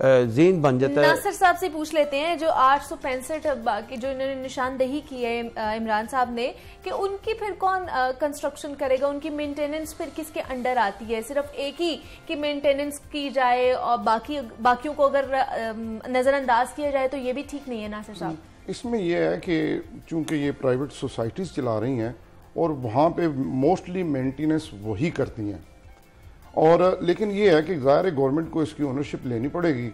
ज़ेन बन जाता है। नासिर साहब से पूछ लेते हैं, जो 865 बाकी जो इन्होंने निशानदेही की है इमरान साहब ने, कि उनकी फिर कौन कंस्ट्रक्शन करेगा, उनकी मेंटेनेंस फिर किसके अंडर आती है? सिर्फ एक ही की मेंटेनेंस की जाए और बाकियों को अगर नजरअंदाज किया जाए तो ये भी ठीक नहीं है नासिर साहब। इसमें यह है कि चूंकि ये प्राइवेट सोसाइटीज़ चला रही हैं और वहाँ पे मोस्टली मेंटेनेंस वही करती हैं, और लेकिन ये है कि ज़ाहिर गवर्नमेंट को इसकी ओनरशिप लेनी पड़ेगी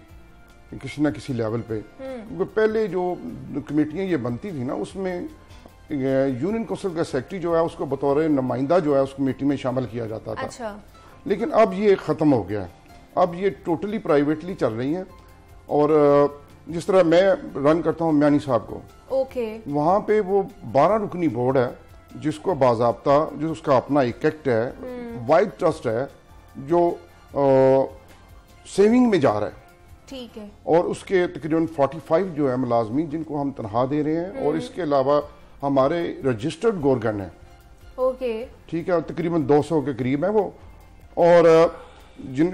किसी ना किसी लेवल पे, क्योंकि पहले जो कमेटियाँ ये बनती थी ना, उसमें यूनियन काउंसिल का सेक्रेटरी जो है उसको बतौर नुमाइंदा जो है उस कमेटी में शामिल किया जाता था। अच्छा। लेकिन अब ये ख़त्म हो गया है, अब ये टोटली प्राइवेटली चल रही हैं। और जिस तरह मैं रन करता हूँ मियानी साहब को, वहाँ पे वो 12 रुकनी बोर्ड है जिसको बाज़ाब्ता, जो उसका अपना एक एक्ट है, वाइड ट्रस्ट है जो सेविंग में जा रहा है, ठीक है, और उसके तकरीबन 45 जो है मुलाजमीन जिनको हम तनख्वाह दे रहे हैं, और इसके अलावा हमारे रजिस्टर्ड गोरगन है, ठीक है, तकरीबन 200 के करीब है वो, और जिन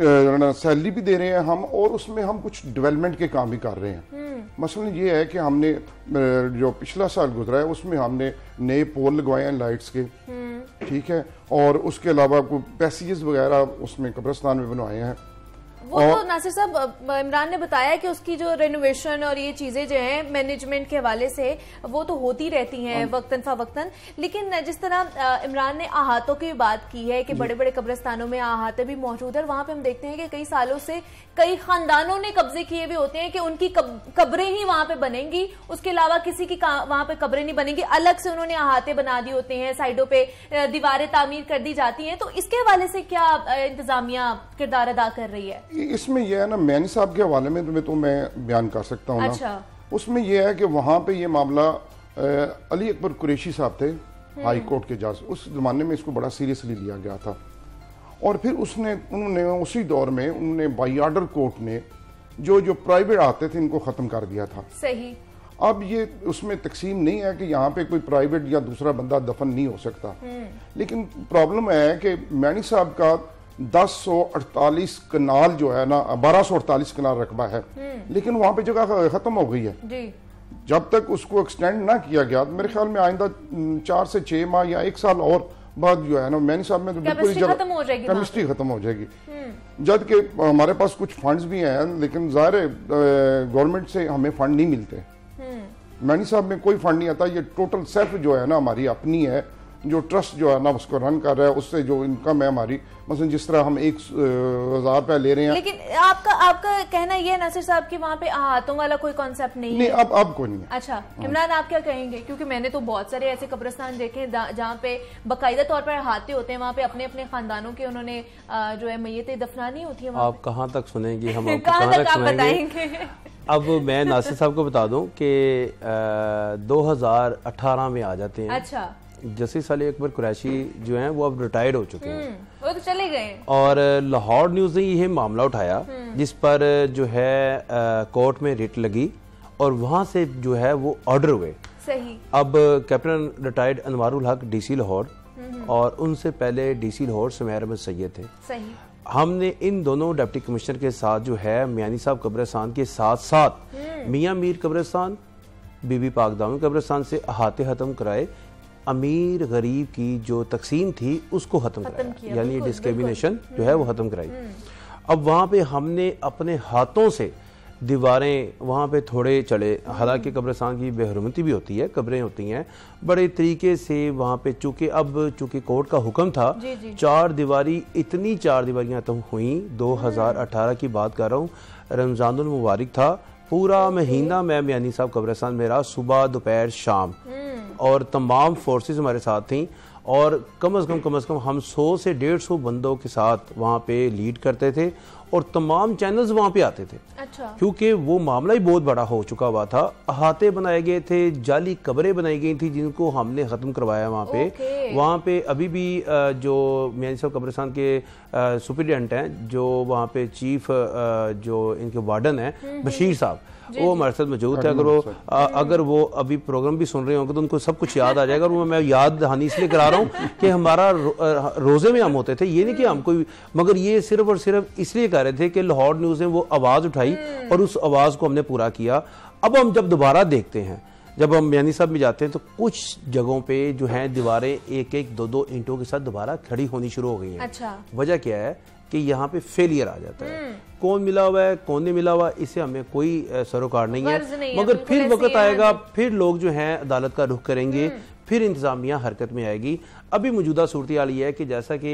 सैलरी भी दे रहे हैं हम, और उसमें हम कुछ डेवलपमेंट के काम भी कर रहे हैं। मसलन ये है कि हमने जो पिछला साल गुजरा है उसमें हमने नए पोल लगवाए हैं लाइट्स के, ठीक है, और उसके अलावा कोई पैसेजेस वगैरह उसमें कब्रिस्तान में बनवाए हैं। वो तो नासिर साहब इमरान ने बताया कि उसकी जो रेनोवेशन और ये चीजें जो हैं मैनेजमेंट के हवाले से वो तो होती रहती हैं वक्तन फवक्तन, लेकिन जिस तरह इमरान ने अहातों की बात की है कि बड़े बड़े कब्रिस्तानों में अहाते भी मौजूद है, वहां पे हम देखते हैं कि कई सालों से कई खानदानों ने कब्जे किए हुए होते हैं कि उनकी कब्रें ही वहां पे बनेंगी, उसके अलावा किसी की वहां पे कब्रें नहीं बनेंगी, अलग से उन्होंने अहाते बना दिए होते हैं, साइडों पे दीवारें तामीर कर दी जाती हैं। तो इसके हवाले से क्या इंतजामिया किरदार अदा कर रही है? इसमें यह है ना, मियानी साहब के हवाले में तो मैं बयान कर सकता हूँ। अच्छा। उसमें यह है कि वहाँ पे ये मामला अली अकबर कुरैशी साहब थे हाई कोर्ट के जज, उस ज़माने में इसको बड़ा सीरियसली लिया गया था और फिर उन्होंने उसी दौर में उन्होंने बाई ऑर्डर कोर्ट ने जो प्राइवेट आते थे इनको ख़त्म कर दिया था। सही। अब ये उसमें तकसीम नहीं है कि यहाँ पे कोई प्राइवेट या दूसरा बंदा दफन नहीं हो सकता, लेकिन प्रॉब्लम है कि मैनी साहब का 1048 कनाल जो है ना 1248 कनाल रकबा है, लेकिन वहाँ पे जगह खत्म हो गई है जी। जब तक उसको एक्सटेंड ना किया गया तो मेरे ख्याल में आइंदा 4 से 6 माह या 1 साल और बाद जो है ना मैनी साहब में तो बिल्कुल केमिस्ट्री खत्म हो जाएगी। जब कि हमारे पास कुछ फंड्स भी हैं, लेकिन ज़ाहिर है गवर्नमेंट से हमें फंड नहीं मिलते। मैनी साहब में कोई फंड नहीं आता, ये टोटल सेल्फ जो है ना हमारी अपनी है, जो ट्रस्ट जो है ना उसको रन कर रहा है, उससे जो इनकम है हमारी, मसलन जिस तरह हम 1000 रुपया ले रहे हैं। लेकिन आपका कहना ये है नासिर साहब कि वहाँ पे हाथों वाला कोई कॉन्सेप्ट नहीं है? अब कोई नहीं है। अच्छा इमरान, आप क्या कहेंगे? क्योंकि मैंने तो बहुत सारे ऐसे कब्रिस्तान देखे जहाँ पे बाकायदा तौर पर हाथे होते हैं, वहाँ पे अपने अपने खानदानों के उन्होंने जो है मैयतें दफनानी होती है। आप कहाँ तक सुनेंगे, हम कहाँ तक बताएंगे? अब मैं नासिर साहब को बता दूं कि 2018 में आ जाते हैं। अच्छा। जस्टिस अली अकबर कुरैशी जो हैं वो अब रिटायर्ड हो चुके हैं, वो तो चले गए। और लाहौर न्यूज़ ने यह मामला उठाया जिस पर जो है कोर्ट में रिट लगी और वहां से जो है वो ऑर्डर हुए। सही। अब कैप्टन रिटायर्ड अनवारुल हक डीसी लाहौर और उनसे पहले डीसी लाहौर सुमैर अहमद सैयद थे। सही। हमने इन दोनों डिप्टी कमिश्नर के साथ जो है मियानी साहब कब्रिस्तान के साथ साथ मियां मीर कब्रिस्तान, बीबी पाक दामन कब्रिस्तान से अहाते खत्म कराए, अमीर गरीब की जो तकसीम थी उसको खत्म कराया, यानी डिस्क्रिमिनेशन जो है वो खत्म कराई। अब वहाँ पे हमने अपने हाथों से दीवारें वहाँ पे थोड़े चढ़े, हालांकि कब्रिस्तान की बेहरमती भी होती है, कब्रें होती हैं बड़े तरीके से वहाँ पे, चूंकि कोर्ट का हुक्म था जी जी। 4 दीवारी, इतनी 4 दीवारियाँ तो हुई। 2018 की बात कर रहा हूँ, रमजानुल मुबारक था, पूरा महीना मैं मियानी साहब कब्रिस्तान में रहा, सुबह दोपहर शाम, और तमाम फोर्सेस हमारे साथ थी और कम अज़ कम हम 100 से 150 बंदों के साथ वहाँ पे लीड करते थे और तमाम चैनल्स वहाँ पे आते थे। अच्छा। क्योंकि वो मामला ही बहुत बड़ा हो चुका हुआ था, अहाते बनाए गए थे, जाली कब्रें बनाई गई थी जिनको हमने ख़त्म करवाया वहाँ पे। वहाँ पे अभी भी जो मियानी साहब कब्रिस्तान के सुपरिटेंडेंट हैं, जो वहाँ पे चीफ जो इनके वार्डन हैं बशीर साहब, वो हमारे साथ मौजूद थे। अगर वो अभी प्रोग्राम भी सुन रहे होंगे तो उनको सब कुछ याद आ जाएगा। और मैं याद दहानी इसलिए करा रहा हूँ कि हमारा रोजे में हम होते थे, ये नहीं कि हम कोई, मगर ये सिर्फ और सिर्फ इसलिए कह रहे थे कि लाहौर न्यूज़ ने वो आवाज़ उठाई और उस आवाज़ को हमने पूरा किया। अब हम जब दोबारा देखते हैं, जब हम मियानी साहब में जाते हैं तो कुछ जगहों पे जो है दीवारें 1-1, 2-2 ईंटों के साथ दोबारा खड़ी होनी शुरू हो गई हैं। अच्छा। वजह क्या है कि यहाँ पे फेलियर आ जाता है, कौन मिला हुआ है कौन नहीं मिला हुआ इससे हमें कोई सरोकार नहीं है, मगर फिर वक्त आएगा, फिर लोग जो हैं अदालत का रुख करेंगे, फिर इंतजामिया हरकत में आएगी। अभी मौजूदा सूरत हाल ये है कि जैसा कि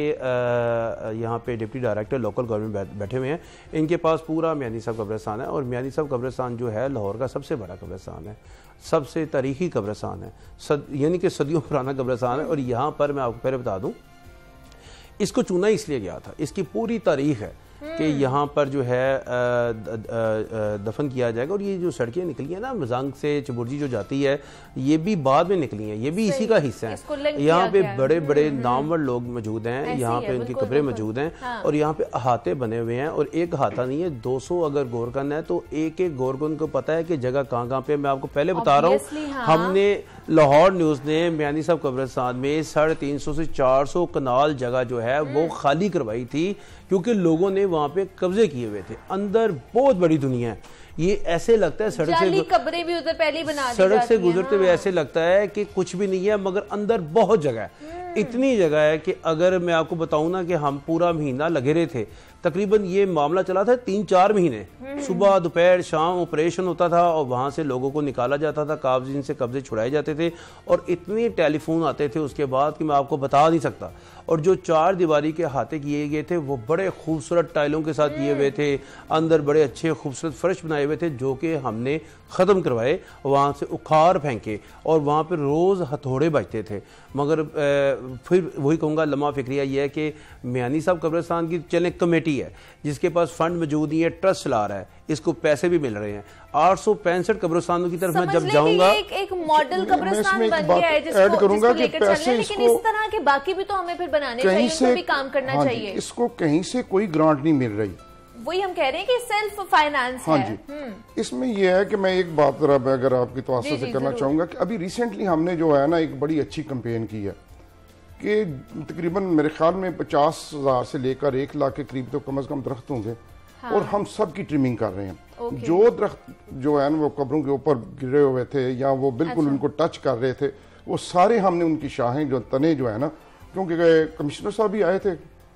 यहाँ पे डिप्टी डायरेक्टर लोकल गवर्नमेंट बैठे हुए हैं, इनके पास पूरा मियानी साहब कब्रिस्तान है और मियानी साहब कब्रिस्तान जो है लाहौर का सबसे बड़ा कब्रिस्तान है, सबसे तारीखी कब्रिस्तान है, यानी कि सदियों पुराना कब्रिस्तान है। और यहाँ पर मैं आपको पहले बता दूँ, इसको चुना इसलिए गया था, इसकी पूरी तारीख है कि यहाँ पर जो है दफन किया जाएगा। और ये जो सड़कें निकली है ना मजांग से चबुर्जी जो जाती है, ये भी बाद में निकली हैं, ये भी इसी का हिस्सा है। यहाँ पे बड़े बड़े नामवर लोग मौजूद हैं, यहाँ पे उनकी कब्रें मौजूद हैं। हाँ। और यहाँ पे अहाते बने हुए हैं और एक अहाता नहीं है, 200 अगर गोरकन है तो एक एक गोरकन को पता है कि जगह कहाँ कहाँ पे। मैं आपको पहले बता रहा हूँ, हमने लाहौर न्यूज़ ने मियानी साहब कब्रिस्तान में 350 से 400 कनाल जगह जो है वो खाली करवाई थी, क्योंकि लोगों ने वहां पे कब्जे किए हुए थे। अंदर बहुत बड़ी दुनिया है, ये ऐसे लगता है सड़क से कब्रें भी उधर पहले बना सड़क से गुजरते हुए ऐसे लगता है कि कुछ भी नहीं है, मगर अंदर बहुत जगह है। इतनी जगह है कि अगर मैं आपको बताऊं ना कि हम पूरा महीना लगे रहे थे, तकरीबन ये मामला चला था 3-4 महीने, सुबह दोपहर शाम ऑपरेशन होता था और वहां से लोगों को निकाला जाता था, काबजीन से कब्जे छुड़ाए जाते थे और इतने टेलीफोन आते थे उसके बाद कि मैं आपको बता नहीं सकता। और जो 4 दीवारी के अहाते किए गए थे वो बड़े खूबसूरत टाइलों के साथ किए हुए थे, अंदर बड़े अच्छे खूबसूरत फर्श बनाए हुए थे जो कि हमने ख़त्म करवाए, वहाँ से उखाड़ फेंके और वहाँ पर रोज़ हथौड़े बजते थे। मगर फिर वही कहूँगा, लम्हा फिक्रिया ये है कि मियानी साहब कब्रिस्तान की चलें कमेटी कमेटी है जिसके पास फंड मौजूद नहीं है, ट्रस्ट चला रहा है, इसको पैसे भी मिल रहे हैं। 865 कब्रिस्तानों की तरफ मैं जब जाऊंगा, एक मॉडल कब्रिस्तान बन गया है जिसको लेकर चल रहे हैं, लेकिन इस तरह के बाकी भी तो हमें फिर बनाने चाहिए, उनको भी काम करना चाहिए। इसको कहीं से कोई ग्रांट नहीं मिल रही, वही हम कह रहे हैं कि सेल्फ फाइनेंस है। हाँ जी। इसमें यह है कि मैं एक बात अगर आपकी तवज्जो से करना चाहूंगा कि अभी रिसेंटली हमने जो है ना एक बड़ी अच्छी कैंपेन की है कि तकरीबन मेरे ख्याल में 50,000 से लेकर 1 लाख के करीब तो कम से कम दरख्त होंगे। हाँ। और हम सब की ट्रिमिंग कर रहे हैं। जो दरख्त जो है ना वो कब्रों के ऊपर गिरे हुए थे या वो बिल्कुल उनको टच कर रहे थे, वो सारे हमने उनकी शाखें जो तने जो है ना, क्योंकि कमिश्नर साहब भी आए थे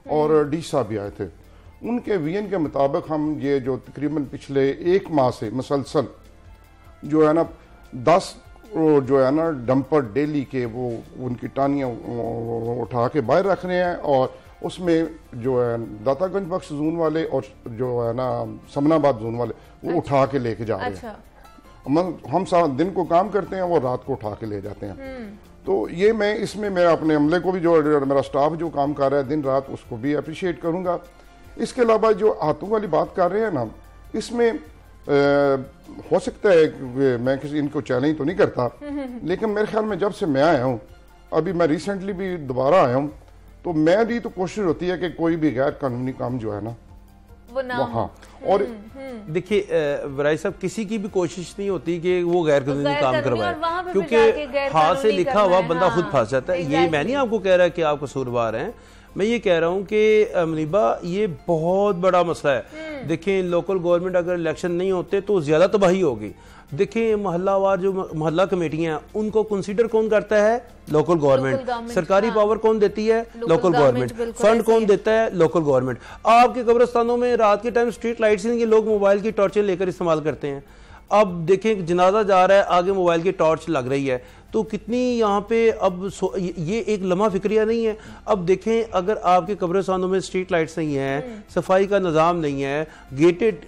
और डी साहब भी आए थे, उनके विजन के मुताबिक हम ये जो तकरीबन पिछले 1 माह से मुसलसल जो है ना 10 जो है ना डंपर डेली के वो उनकी टानियाँ उठा के बाहर रख रहे हैं और उसमें जो है दातागंज बख्श जोन वाले और जो है ना समनाबाद जोन वाले वो उठा के लेके जा रहे हैं। हम सारा दिन को काम करते हैं, वो रात को उठा के ले जाते हैं। तो ये मैं इसमें मैं अपने अमले को भी जो मेरा स्टाफ जो काम कर रहा है दिन रात उसको भी अप्रिशिएट करूँगा। इसके अलावा जो हाथों वाली बात कर रहे हैं ना, इसमें हो सकता है कि मैं किसी इनको चैलेंज तो नहीं करता, लेकिन मेरे ख्याल में जब से मैं आया हूँ, अभी मैं रिसेंटली भी दोबारा आया हूँ, तो मेरी तो कोशिश होती है कि कोई भी गैर कानूनी काम जो है ना वो ना हाँ। और देखिए वराई साहब, किसी की भी कोशिश नहीं होती कि वो गैर कानूनी काम करवाए, क्योंकि हाथ से लिखा हुआ बंदा खुद फंस जाता है। ये मैं नहीं आपको कह रहा कि आप कसूरवार हैं, मैं ये कह रहा हूं कि मुनीबा ये बहुत बड़ा मसला है। देखें लोकल गवर्नमेंट अगर इलेक्शन नहीं होते तो ज्यादा तबाही होगी। देखें मोहल्लावार जो मोहल्ला कमेटियां उनको कंसीडर कौन करता है? Local government. सरकारी पावर कौन देती है? Local government. फंड कौन देता है? Local government. आपके कब्रिस्तानों में रात के टाइम स्ट्रीट लाइट्स नहीं, लोग मोबाइल की टॉर्चें लेकर इस्तेमाल करते हैं। अब देखें जनाजा जा रहा है, आगे मोबाइल की टॉर्च लग रही है, तो कितनी यहाँ पे अब ये एक लम्हा फिक्रिया नहीं है। अब देखें अगर आपके कब्रिस्तानों में स्ट्रीट लाइट्स नहीं है, सफाई का निज़ाम नहीं है, गेटेड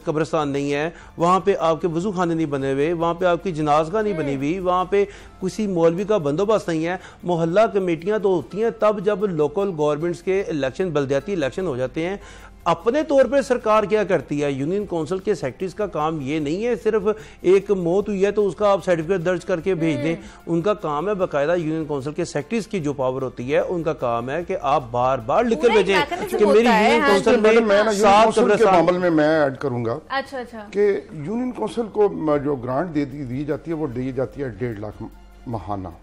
कब्रिस्तान नहीं है, वहाँ पे आपके वजू खाने नहीं बने हुए, वहाँ पे आपकी जनाजगा नहीं बनी हुई, वहाँ पे किसी मौलवी का बंदोबस्त नहीं है। मोहल्ला कमेटियाँ तो होती हैं तब जब लोकल गवर्नमेंट्स के इलेक्शन, बल्दियाती इलेक्शन हो जाते हैं। अपने तौर पे सरकार क्या करती है? यूनियन काउंसिल के सेक्रेटरीज का काम ये नहीं है सिर्फ एक मौत हुई है तो उसका आप सर्टिफिकेट दर्ज करके भेज दें। उनका काम है बाकायदा, यूनियन काउंसिल के सेक्रेटरीज की जो पावर होती है उनका काम है कि आप बार बार लिख कर भेजें कि मेरी यूनियन काउंसिल में के मामले में मैं ऐड करूंगा अच्छा कि यूनियन काउंसिल को जो ग्रांट दी जाती है वो दी जाती है 1.5 लाख माहाना।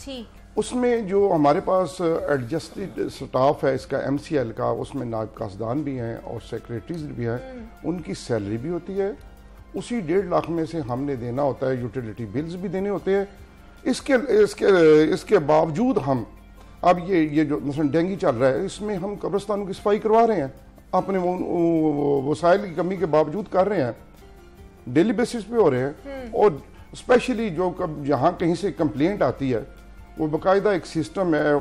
ठीक। उसमें जो हमारे पास एडजस्टेड स्टाफ है इसका MCL का, उसमें नायब कासदान भी हैं और सेक्रेटरीज भी हैं, उनकी सैलरी भी होती है। उसी 1.5 लाख में से हमने देना होता है, यूटिलिटी बिल्स भी देने होते हैं। इसके बावजूद हम अब ये जो मसलन डेंगू चल रहा है, इसमें हम कब्रिस्तानों की सफाई करवा रहे हैं, अपने वसाइल की कमी के बावजूद कर रहे हैं, डेली बेसिस पे हो रहे हैं। और स्पेशली जो जहाँ कहीं से कंप्लेंट आती है वो बाकायदा एक सिस्टम है,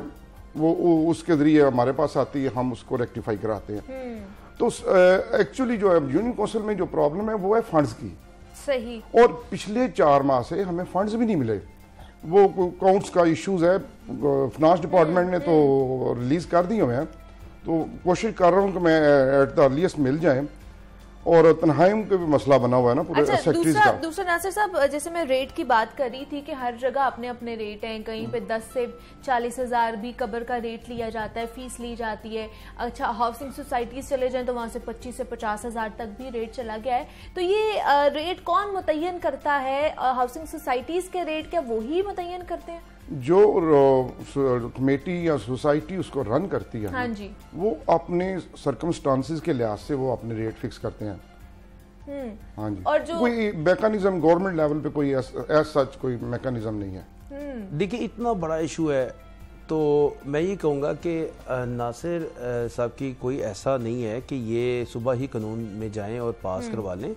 वो उसके जरिए हमारे पास आती है, हम उसको रेक्टिफाई कराते हैं। तो एक्चुअली जो है यूनियन काउंसिल में जो प्रॉब्लम है वो है फंड्स की। सही। और पिछले 4 माह से हमें फंड्स भी नहीं मिले। वो काउंट्स का इश्यूज है, फाइनेंस डिपार्टमेंट ने तो रिलीज कर दिए हुए हैं, तो कोशिश कर रहा हूँ कि मैं एट द अर्लीस्ट मिल जाए। और तन्हाइम का भी मसला बना हुआ है ना पूरे सेक्टरीज का। दूसरा नासिर साहब, जैसे मैं रेट की बात कर रही थी कि हर जगह अपने अपने रेट हैं, कहीं पे 10 से 40 हज़ार भी कब्र का रेट लिया जाता है, फीस ली जाती है। अच्छा, हाउसिंग सोसाइटीज चले जाएं तो वहां से 25 से 50 हज़ार तक भी रेट चला गया है। तो ये रेट कौन मुतय्यन करता है? हाउसिंग सोसाइटीज के रेट क्या वो ही मुतय्यन करते हैं? जो कमेटी या सोसाइटी उसको रन करती है, हाँ जी, वो अपने सर्कमस्टांसेस के लिहाज से वो अपने रेट फिक्स करते हैं। हाँ जी। और जो कोई मैकेनिज्म गवर्नमेंट लेवल पे कोई सच कोई मैकेनिज्म नहीं है। देखिए इतना बड़ा इशू है तो मैं ये कहूँगा कि नासिर साहब की कोई ऐसा नहीं है कि ये सुबह ही कानून में जाएं और पास करवा लें।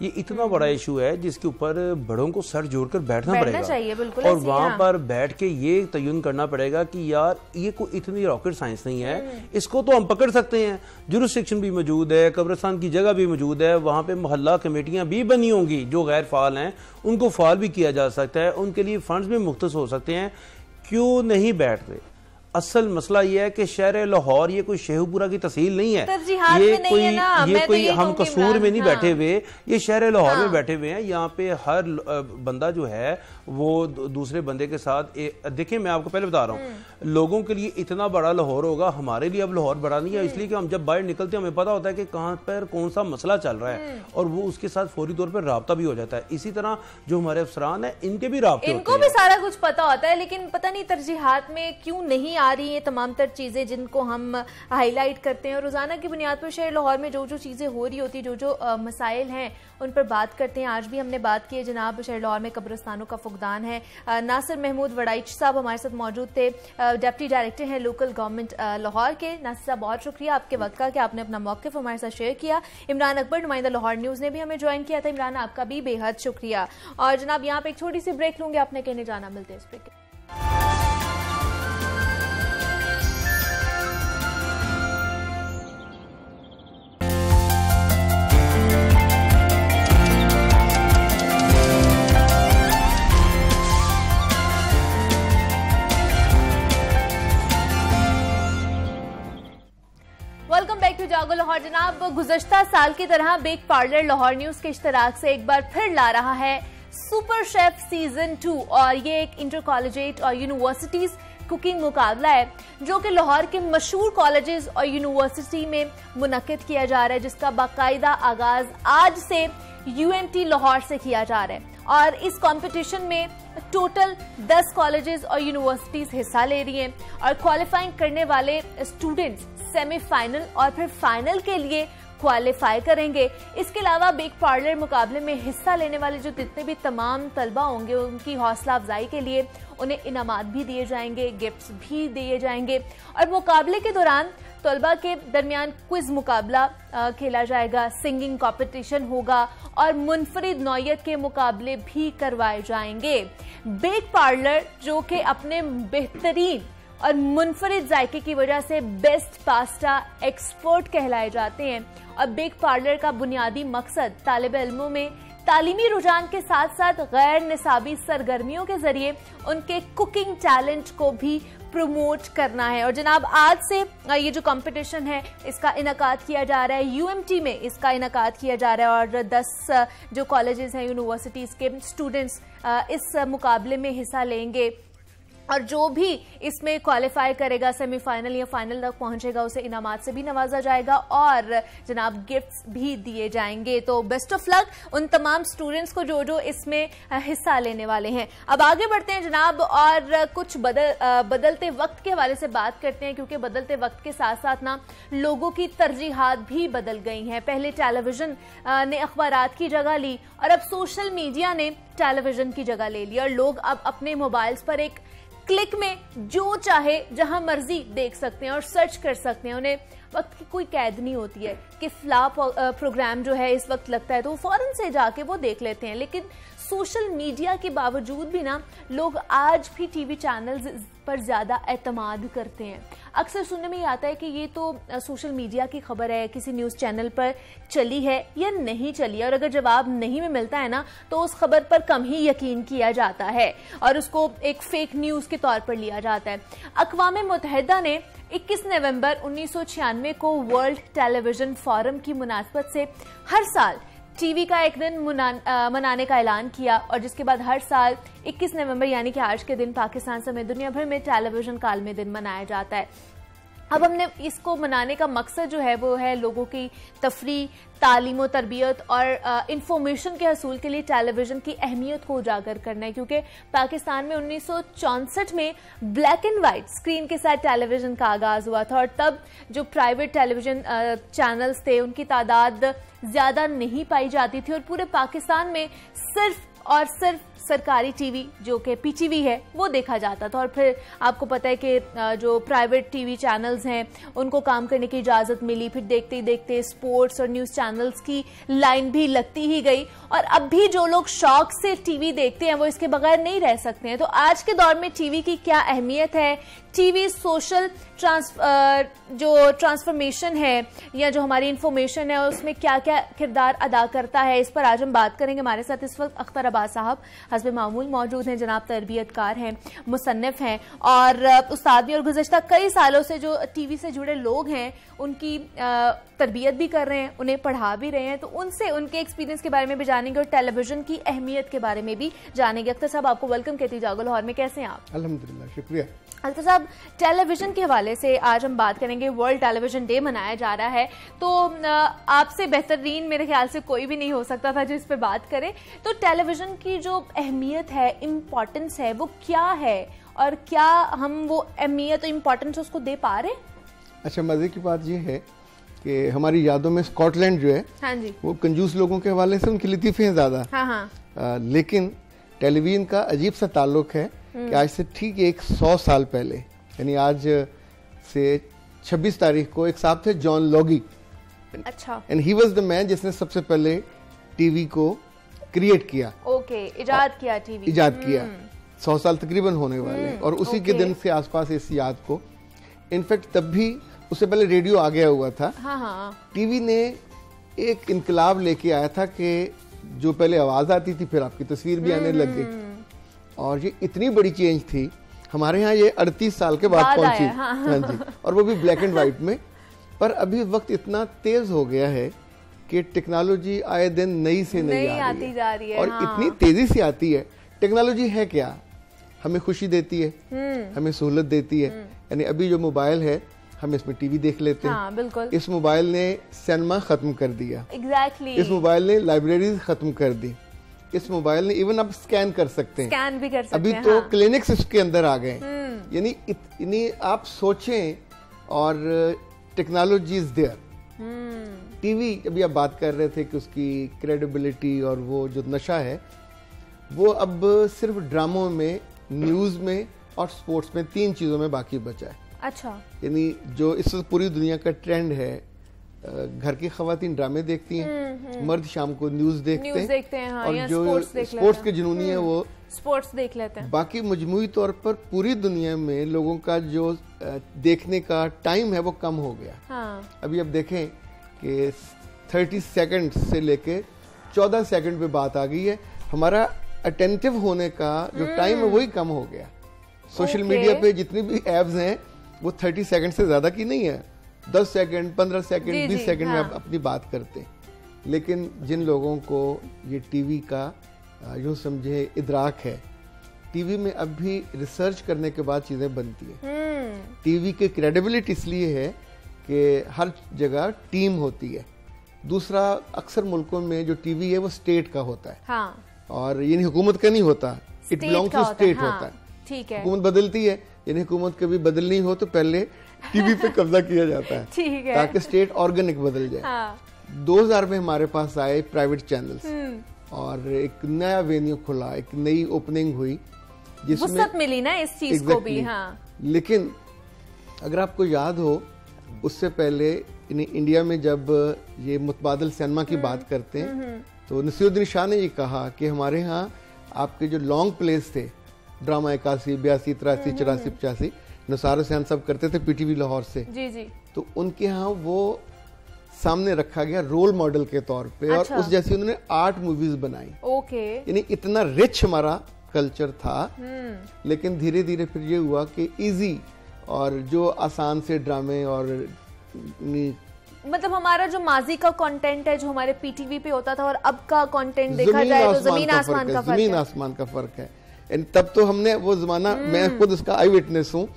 ये इतना बड़ा इशू है जिसके ऊपर बड़ों को सर जोड़कर बैठना पड़ेगा और वहाँ पर बैठ के ये तयन करना पड़ेगा कि यार ये कोई इतनी रॉकेट साइंस नहीं है, इसको तो हम पकड़ सकते हैं। जुरिस्डिक्शन भी मौजूद है, कब्रिस्तान की जगह भी मौजूद है, वहाँ पे मोहल्ला कमेटियाँ भी बनी होंगी, जो गैर फाल हैं उनको फाल भी किया जा सकता है, उनके लिए फंड्स भी मुख्तस हो सकते हैं। क्यों नहीं बैठते? असल मसला ये है कि शहर लाहौर ये कोई शेखुपुरा की तहसील नहीं है, ये कोई हम कसूर में नहीं बैठे हुए, ये शहर लाहौर में बैठे हुए हैं। यहाँ पे हर बंदा जो है वो दूसरे बंदे के साथ देखिए मैं आपको पहले बता रहा हूँ, लोगों के लिए इतना बड़ा लाहौर होगा, हमारे लिए अब लाहौर बड़ा नहीं है, इसलिए कि हम जब बाहर निकलते हैं हमें पता होता है कि कहाँ पर कौन सा मसला चल रहा है और वो उसके साथ फौरी तौर पर राब्ता भी हो जाता है। इसी तरह जो हमारे अफसरान है इनके भी राब्ते होते हैं, इनको भी सारा कुछ पता होता है, लेकिन पता नहीं तरजीहात में क्यों नहीं आ रही है तमाम तर चीजें जिनको हम हाईलाइट करते हैं। और रोजाना की बुनियाद पर शहर लाहौर में जो जो चीजें हो रही होती है, जो मसाइल हैं उन पर बात करते हैं। आज भी हमने बात की है जनाब शहर लाहौर में कब्रिस्तानों का फुकदान है। नासिर महमूद वड़ाइच साहब हमारे साथ मौजूद थे, डिप्टी डायरेक्टर हैं लोकल गवर्नमेंट लाहौर के। नासिर साहब बहुत शुक्रिया आपके वक्त का कि आपने अपना मौक़िफ़ हमारे साथ शेयर किया। इमरान अकबर नुमाइंदा लाहौर न्यूज़ ने भी हमें ज्वाइन किया था। इमरान आपका भी बेहद शुक्रिया। और जनाब यहाँ पे एक छोटी सी ब्रेक लूंगी, आपने कहने जाना, मिलते हैं इस ब्रेक। वेलकम बैक टू जागो लाहौर। जनाब गुज़श्ता साल की तरह बेक पार्लर लाहौर न्यूज के इश्तराक से एक बार फिर ला रहा है सुपर शेफ सीजन 2 और ये एक इंटर कॉलेजिएट और यूनिवर्सिटीज कुकिंग मुकाबला है जो कि लाहौर के मशहूर कॉलेजेस और यूनिवर्सिटी में मुनक्किद किया जा रहा है, जिसका बाकायदा आगाज आज से UMT लाहौर से किया जा रहा है। और इस कंपटीशन में टोटल 10 कॉलेजेस और यूनिवर्सिटीज हिस्सा ले रही हैं और क्वालिफाइंग करने वाले स्टूडेंट्स सेमीफाइनल और फिर फाइनल के लिए क्वालिफाई करेंगे। इसके अलावा बेक पार्लर मुकाबले में हिस्सा लेने वाले जो जितने भी तमाम तलबा होंगे उनकी हौसला अफजाई के लिए उन्हें इनामात भी दिए जाएंगे, गिफ्ट्स भी दिए जाएंगे। और मुकाबले के दौरान तलबा के दरमियान क्विज मुकाबला खेला जाएगा, सिंगिंग कॉम्पिटिशन होगा और मुनफरिद नौयत के मुकाबले भी करवाए जाएंगे। बेक पार्लर जो कि अपने बेहतरीन और मुनफरिद जायके की वजह से बेस्ट पास्ता एक्सपर्ट कहलाए जाते हैं। और बेक पार्लर का बुनियादी मकसद तालिब इल्मों में तालीमी रुझान के साथ साथ गैर निसाबी सरगर्मियों के जरिए उनके कुकिंग टैलेंट को भी प्रमोट करना है। और जनाब आज से ये जो कंपटीशन है इसका इनकाद किया जा रहा है, UMT में इसका इनकाद किया जा रहा है और 10 जो कॉलेजेस हैं यूनिवर्सिटीज के स्टूडेंट्स इस मुकाबले में हिस्सा लेंगे और जो भी इसमें क्वालिफाई करेगा सेमीफाइनल या फाइनल तक पहुंचेगा उसे इनामात से भी नवाजा जाएगा और जनाब गिफ्ट्स भी दिए जाएंगे। तो बेस्ट ऑफ लक उन तमाम स्टूडेंट्स को जो इसमें हिस्सा लेने वाले हैं। अब आगे बढ़ते हैं जनाब और कुछ बदलते वक्त के हवाले से बात करते हैं, क्योंकि बदलते वक्त के साथ साथ ना लोगों की तरजीहात भी बदल गई हैं। पहले टेलीविजन ने अखबारात की जगह ली और अब सोशल मीडिया ने टेलीविजन की जगह ले ली और लोग अब अपने मोबाइल्स पर एक क्लिक में जो चाहे जहां मर्जी देख सकते हैं और सर्च कर सकते हैं। उन्हें वक्त की कोई कैद नहीं होती है कि फ्ला प्रोग्राम जो है इस वक्त लगता है तो फौरन से जाके वो देख लेते हैं। लेकिन सोशल मीडिया के बावजूद भी ना लोग आज भी टीवी चैनल्स पर ज्यादा एतमाद करते हैं। अक्सर सुनने में आता है कि ये तो सोशल मीडिया की खबर है, किसी न्यूज चैनल पर चली है या नहीं चली है, और अगर जवाब नहीं में मिलता है ना तो उस खबर पर कम ही यकीन किया जाता है और उसको एक फेक न्यूज के तौर पर लिया जाता है। अक़वाम मुत्तहिदा ने 21 नवंबर 1996 को वर्ल्ड टेलीविजन फोरम की मुनासबत से हर साल टीवी का एक दिन मनाने का ऐलान किया और जिसके बाद हर साल 21 नवंबर यानी कि आज के दिन पाकिस्तान समेत दुनिया भर में टेलीविजन का आलमी दिन मनाया जाता है। अब हमने इसको मनाने का मकसद जो है वो है लोगों की तफरी, तालीम और तरबियत और इंफॉर्मेशन के हसूल के लिए टेलीविजन की अहमियत को उजागर करना है, क्योंकि पाकिस्तान में 1964 में ब्लैक एंड वाइट स्क्रीन के साथ टेलीविजन का आगाज हुआ था और तब जो प्राइवेट टेलीविजन चैनल्स थे उनकी तादाद ज्यादा नहीं पाई जाती थी और पूरे पाकिस्तान में सिर्फ और सिर्फ सरकारी टीवी जो कि PTV है वो देखा जाता था। और फिर आपको पता है कि जो प्राइवेट टीवी चैनल्स हैं उनको काम करने की इजाज़त मिली, फिर देखते ही देखते स्पोर्ट्स और न्यूज़ चैनल्स की लाइन भी लगती ही गई और अब भी जो लोग शौक से टीवी देखते हैं वो इसके बगैर नहीं रह सकते हैं। तो आज के दौर में टीवी की क्या अहमियत है, टीवी सोशल जो ट्रांसफॉर्मेशन है या जो हमारी इंफॉर्मेशन है उसमें क्या क्या किरदार अदा करता है, इस पर आज हम बात करेंगे। हमारे साथ इस वक्त अख्तर अब्बास साहब हस्ब मामूल मौजूद हैं। जनाब तरबियतकार हैं, मुसन्निफ हैं और उस्ताद भी, और गुज़श्ता कई सालों से जो टीवी से जुड़े लोग हैं उनकी तरबियत भी कर रहे हैं, उन्हें पढ़ा भी रहे हैं, तो उनसे उनके एक्सपीरियंस के बारे में भी जानेंगे और टेलीविजन की अहमियत के बारे में भी जानेंगे। अख्तर साहब, आपको वेलकम कहती जागो लाहौर में, कैसे हैं आप? अल्हम्दुलिल्लाह, शुक्रिया। अख्तर साहब, टेलीविजन के हवाले से आज हम बात करेंगे। वर्ल्ड टेलीविजन डे मनाया जा रहा है, तो आपसे बेहतरीन मेरे ख्याल से कोई भी नहीं हो सकता था जो इस पे बात करे। तो टेलीविजन की जो अहमियत है, इम्पोर्टेंस है, वो क्या है और क्या हम वो अहमियत और इम्पोर्टेंस उसको दे पा रहे? अच्छा, मजे की बात ये है कि हमारी यादों में स्कॉटलैंड जो है, हाँ जी, वो कंजूस लोगों के हवाले से उनकी लतीफ़े हैं ज़्यादा। हाँ हाँ। लेकिन टेलीविज़न का अजीब सा ताल्लुक है कि आज से ठीक 100 साल पहले, यानी आज से 26 तारीख को एक साहब थे, जॉन लॉगी। अच्छा। And he was the man जिसने सबसे पहले टीवी को क्रिएट किया। ओके, इजाद किया, टीवी इजाद किया। 100 साल तकरीबन होने वाले हैं और उसी के दिन से आसपास इस याद को, इनफैक्ट तब भी उससे पहले रेडियो आ गया हुआ था। हाँ हाँ। टीवी ने एक इनकलाब लेके आया था कि जो पहले आवाज आती थी, फिर आपकी तस्वीर भी आने लग गई, और ये इतनी बड़ी चेंज थी। हमारे यहाँ ये 38 साल के बाद पहुंची। हाँ जी, और वो भी ब्लैक एंड व्हाइट में। पर अभी वक्त इतना तेज हो गया है कि टेक्नोलॉजी आए दिन नई से नई आती जा रही है, और इतनी तेजी से आती है। टेक्नोलॉजी है क्या? हमें खुशी देती है, हमें सहूलत देती है। यानी अभी जो मोबाइल है, हम इसमें टीवी देख लेते हैं। हाँ, बिल्कुल। इस मोबाइल ने सिनेमा खत्म कर दिया। एग्जैक्टली। इस मोबाइल ने लाइब्रेरीज खत्म कर दी। इस मोबाइल ने इवन आप स्कैन कर सकते हैं, स्कैन भी कर सकते अभी हैं। तो हाँ। क्लिनिक्स इसके अंदर आ गए। यानी इतनी आप सोचें, और टेक्नोलॉजी इज देयर। टीवी, अभी आप बात कर रहे थे कि उसकी क्रेडिबिलिटी और वो जो नशा है, वो अब सिर्फ ड्रामों में, न्यूज में और स्पोर्ट्स में, 3 चीजों में बाकी बचा है। अच्छा। यानी जो इस पूरी दुनिया का ट्रेंड है, घर की खवातीन ड्रामे देखती हैं, मर्द शाम को न्यूज देखते हैं, हाँ, और जो स्पोर्ट्स के जुनूनी है वो स्पोर्ट्स देख लेते हैं। बाकी मजमूई तौर पर पूरी दुनिया में लोगों का जो देखने का टाइम है वो कम हो गया। हाँ। अभी अब देखें कि 30 सेकंड से लेके 14 सेकंड पे बात आ गई है। हमारा अटेंटिव होने का जो टाइम है वही कम हो गया। सोशल मीडिया पे जितनी भी एप्स हैं वो 30 सेकंड से ज्यादा की नहीं है। 10 सेकंड, 15 सेकंड, 20 सेकंड में आप अपनी बात करते हैं। लेकिन जिन लोगों को ये टीवी का यूं समझे इदराक है, टीवी में अब भी रिसर्च करने के बाद चीजें बनती है। टीवी की क्रेडिबिलिटी इसलिए है कि हर जगह टीम होती है। दूसरा, अक्सर मुल्कों में जो टीवी है वो स्टेट का होता है। हाँ। और यानी हुकूमत का नहीं होता, इट बिलोंग्स टू स्टेट होता है। ठीक है। हुकूमत बदलती है, यानी हुकूमत कभी बदलनी हो तो पहले टीवी पे कब्जा किया जाता है। ठीक है। ताकि स्टेट ऑर्गेनिक बदल जाए। हाँ। 2000 में हमारे पास आए प्राइवेट चैनल्स, और एक नया वेन्यू खुला, एक नई ओपनिंग हुई जिसमें वसअत मिली ना इस चीज को भी। हाँ। लेकिन अगर आपको याद हो, उससे पहले इंडिया में जब ये मुतबादल सिनेमा की बात करते हैं तो नसीरुद्दीन शाह ने ये कहा कि हमारे यहाँ आपके जो लॉन्ग प्लेस थे, ड्रामा 81, 82, 83, 84, 85, निसार हुसैन सब करते थे पीटीवी लाहौर से। जी जी। तो उनके यहाँ वो सामने रखा गया रोल मॉडल के तौर पे। अच्छा। और उस जैसी उन्होंने 8 मूवीज बनाई। ओके। यानी इतना रिच हमारा कल्चर था। लेकिन धीरे धीरे फिर ये हुआ कि इजी और जो आसान से ड्रामे, और मतलब हमारा जो माजी का कंटेंट है जो हमारे पीटीवी पे होता था और अब का कंटेंट देखा जाए तो जमीन आसमान का फर्क है। जमीन आसमान का फर्क है। तब तो हमने वो जमाना, मैं खुद उसका आई विटनेस हूँ,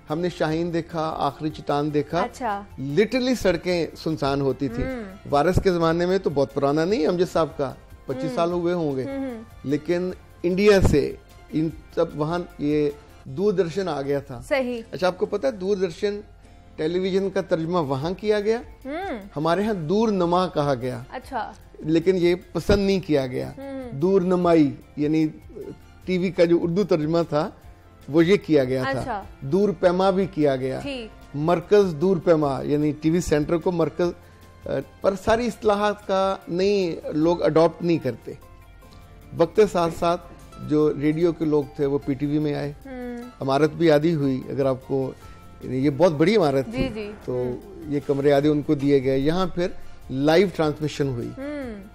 हमने शाहीन देखा, आखिरी चट्टान देखा। अच्छा। लिटरली सड़कें सुनसान होती थी। वारिस के जमाने में तो बहुत पुराना नहीं है, अमजद साहब का 25 साल हुए होंगे। लेकिन इंडिया से इन सब वहां ये दूरदर्शन आ गया था। सही। अच्छा, आपको पता है दूरदर्शन टेलीविजन का तर्जुमा वहां किया गया, हमारे यहाँ दूरनमा कहा गया। अच्छा। लेकिन ये पसंद नहीं किया गया। दूरनमाई यानी टीवी का जो उर्दू तर्जुमा था वो ये किया गया था। दूर पैमा भी किया गया। मरकज दूर पैमा यानी टीवी सेंटर को मरकज, पर सारी इस्लाहात का नहीं, लोग अडॉप्ट नहीं करते। वक्त के साथ साथ जो रेडियो के लोग थे वो पीटीवी में आए। इमारत भी आधी हुई, अगर आपको, ये बहुत बड़ी इमारत थी, तो ये कमरे आधे उनको दिए गए। यहाँ फिर लाइव ट्रांसमिशन हुई,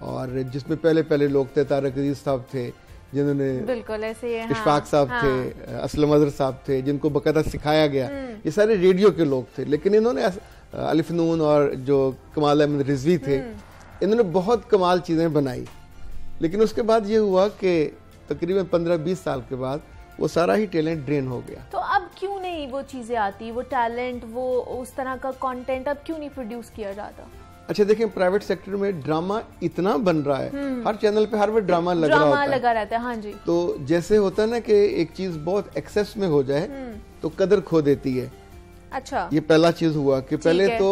और जिसमें पहले पहले लोग थे, तारक अजीज साहब थे, जिन्होंने बिल्कुल ऐसे ही, इशफाक साहब थे, असलम अजहर साहब थे, जिनको बकायदा सिखाया गया, ये सारे रेडियो के लोग थे। लेकिन इन्होंने अलिफ नून और जो कमाल अहमद रिजवी थे, इन्होंने बहुत कमाल चीज़ें बनाई। लेकिन उसके बाद ये हुआ कि तकरीबन 15-20 साल के बाद वो सारा ही टैलेंट ड्रेन हो गया। तो अब क्यों नहीं वो चीजें आती, वो टैलेंट, वो उस तरह का कंटेंट अब क्यों नहीं प्रोड्यूस किया जाता? अच्छा देखें, प्राइवेट सेक्टर में ड्रामा इतना बन रहा है, हर चैनल पे हर वक्त ड्रामा लगा रहता है। हाँ जी। तो जैसे होता है ना कि एक चीज बहुत एक्सेस में हो जाए तो कदर खो देती है। अच्छा, ये पहला चीज हुआ कि पहले तो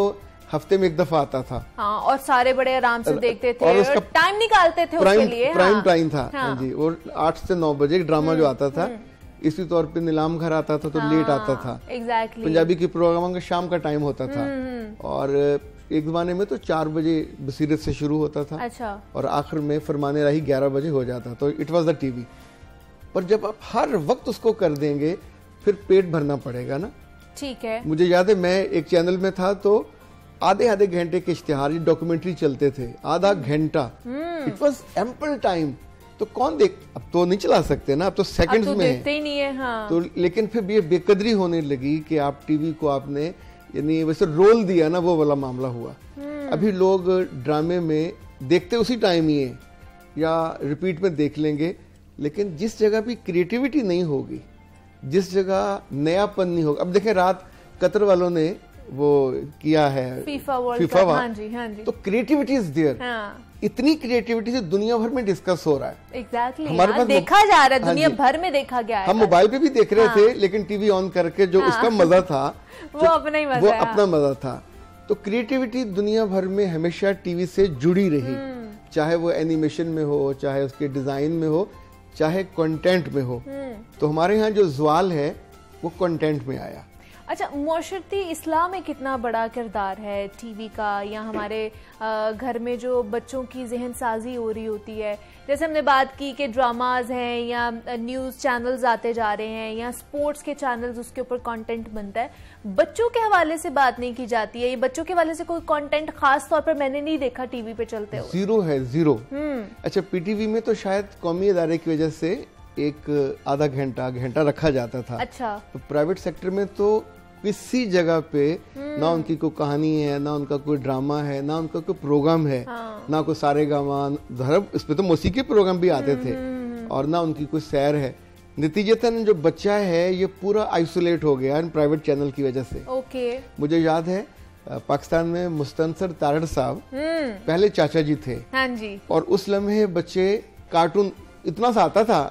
हफ्ते में एक दफा आता था। हाँ, और सारे बड़े आराम से देखते थे और उसका टाइम निकालते थे उसके लिए। प्राइम टाइम था। हाँ जी। और 8 से 9 बजे ड्रामा जो आता था, इसी तौर पे नीलाम घर आता था तो लेट आता था। एग्जैक्टली। पंजाबी की प्रोग्राम का शाम का टाइम होता था और एक जमाने में तो 4 बजे बसीरत से शुरू होता था। अच्छा। और आखिर में फरमाने राही 11 बजे हो जाता, तो इट वाज द टीवी। पर जब आप हर वक्त उसको कर देंगे फिर पेट भरना पड़ेगा ना। ठीक है। मुझे याद है मैं एक चैनल में था तो आधे घंटे के इश्तिहार, डॉक्यूमेंट्री चलते थे, आधा घंटा। It was ample time. तो कौन देख, अब तो नहीं चला सकते ना, अब तो सेकंड्स में देखते ही नहीं है। हाँ। तो लेकिन फिर ये बेकदरी होने लगी कि आप टीवी को आपने यानी वैसे रोल दिया ना, वो वाला मामला हुआ। अभी लोग ड्रामे में देखते उसी टाइम ही है या रिपीट में देख लेंगे, लेकिन जिस जगह भी क्रिएटिविटी नहीं होगी, जिस जगह नयापन नहीं होगा। अब देखें रात कतर वालों ने वो किया है फीफा वर्ल्ड कप। हाँ जी, हाँ जी। तो क्रिएटिविटी इज देयर। इतनी क्रिएटिविटी से दुनिया भर में डिस्कस हो रहा है। एग्जैक्टली। हमारे पास देखा जा रहा है, दुनिया भर में देखा गया है। हम मोबाइल पे भी देख रहे थे, लेकिन टीवी ऑन करके जो उसका मजा था वो अपना मजा था। तो क्रिएटिविटी दुनिया भर में हमेशा टीवी से जुड़ी रही, चाहे वो एनिमेशन में हो, चाहे उसके डिजाइन में हो, चाहे कंटेंट में हो। तो हमारे यहाँ जो ज़वाल है वो कंटेंट में आया। अच्छा, मुआशरती इस्लाम में कितना बड़ा किरदार है टीवी का, या हमारे घर में जो बच्चों की जहन साजी हो रही होती है? जैसे हमने बात की कि ड्रामाज हैं या न्यूज़ चैनल्स आते जा रहे हैं या स्पोर्ट्स के चैनल्स, उसके ऊपर कंटेंट बनता है, बच्चों के हवाले से बात नहीं की जाती है। ये बच्चों के हवाले से कोई कंटेंट खास तौर पर मैंने नहीं देखा टीवी पे चलते हुए। जीरो है, जीरो। अच्छा, पीटीवी में तो शायद कौमी अदारे की वजह से एक आधा घंटा रखा जाता था। अच्छा। तो प्राइवेट सेक्टर में तो किसी जगह पे ना उनकी कोई कहानी है, ना उनका कोई ड्रामा है, ना उनका कोई प्रोग्राम है। हाँ। ना कोई सारेगामा, इस पे तो मौसीकी प्रोग्राम भी आते थे, और ना उनकी कोई सैर है। नतीजतन जो बच्चा है ये पूरा आइसोलेट हो गया इन प्राइवेट चैनल की वजह से। ओके। मुझे याद है पाकिस्तान में मुस्तनसर तारड़ साहब पहले चाचा जी थे। हाँ जी। और उस लम्हे बच्चे कार्टून इतना सा आता था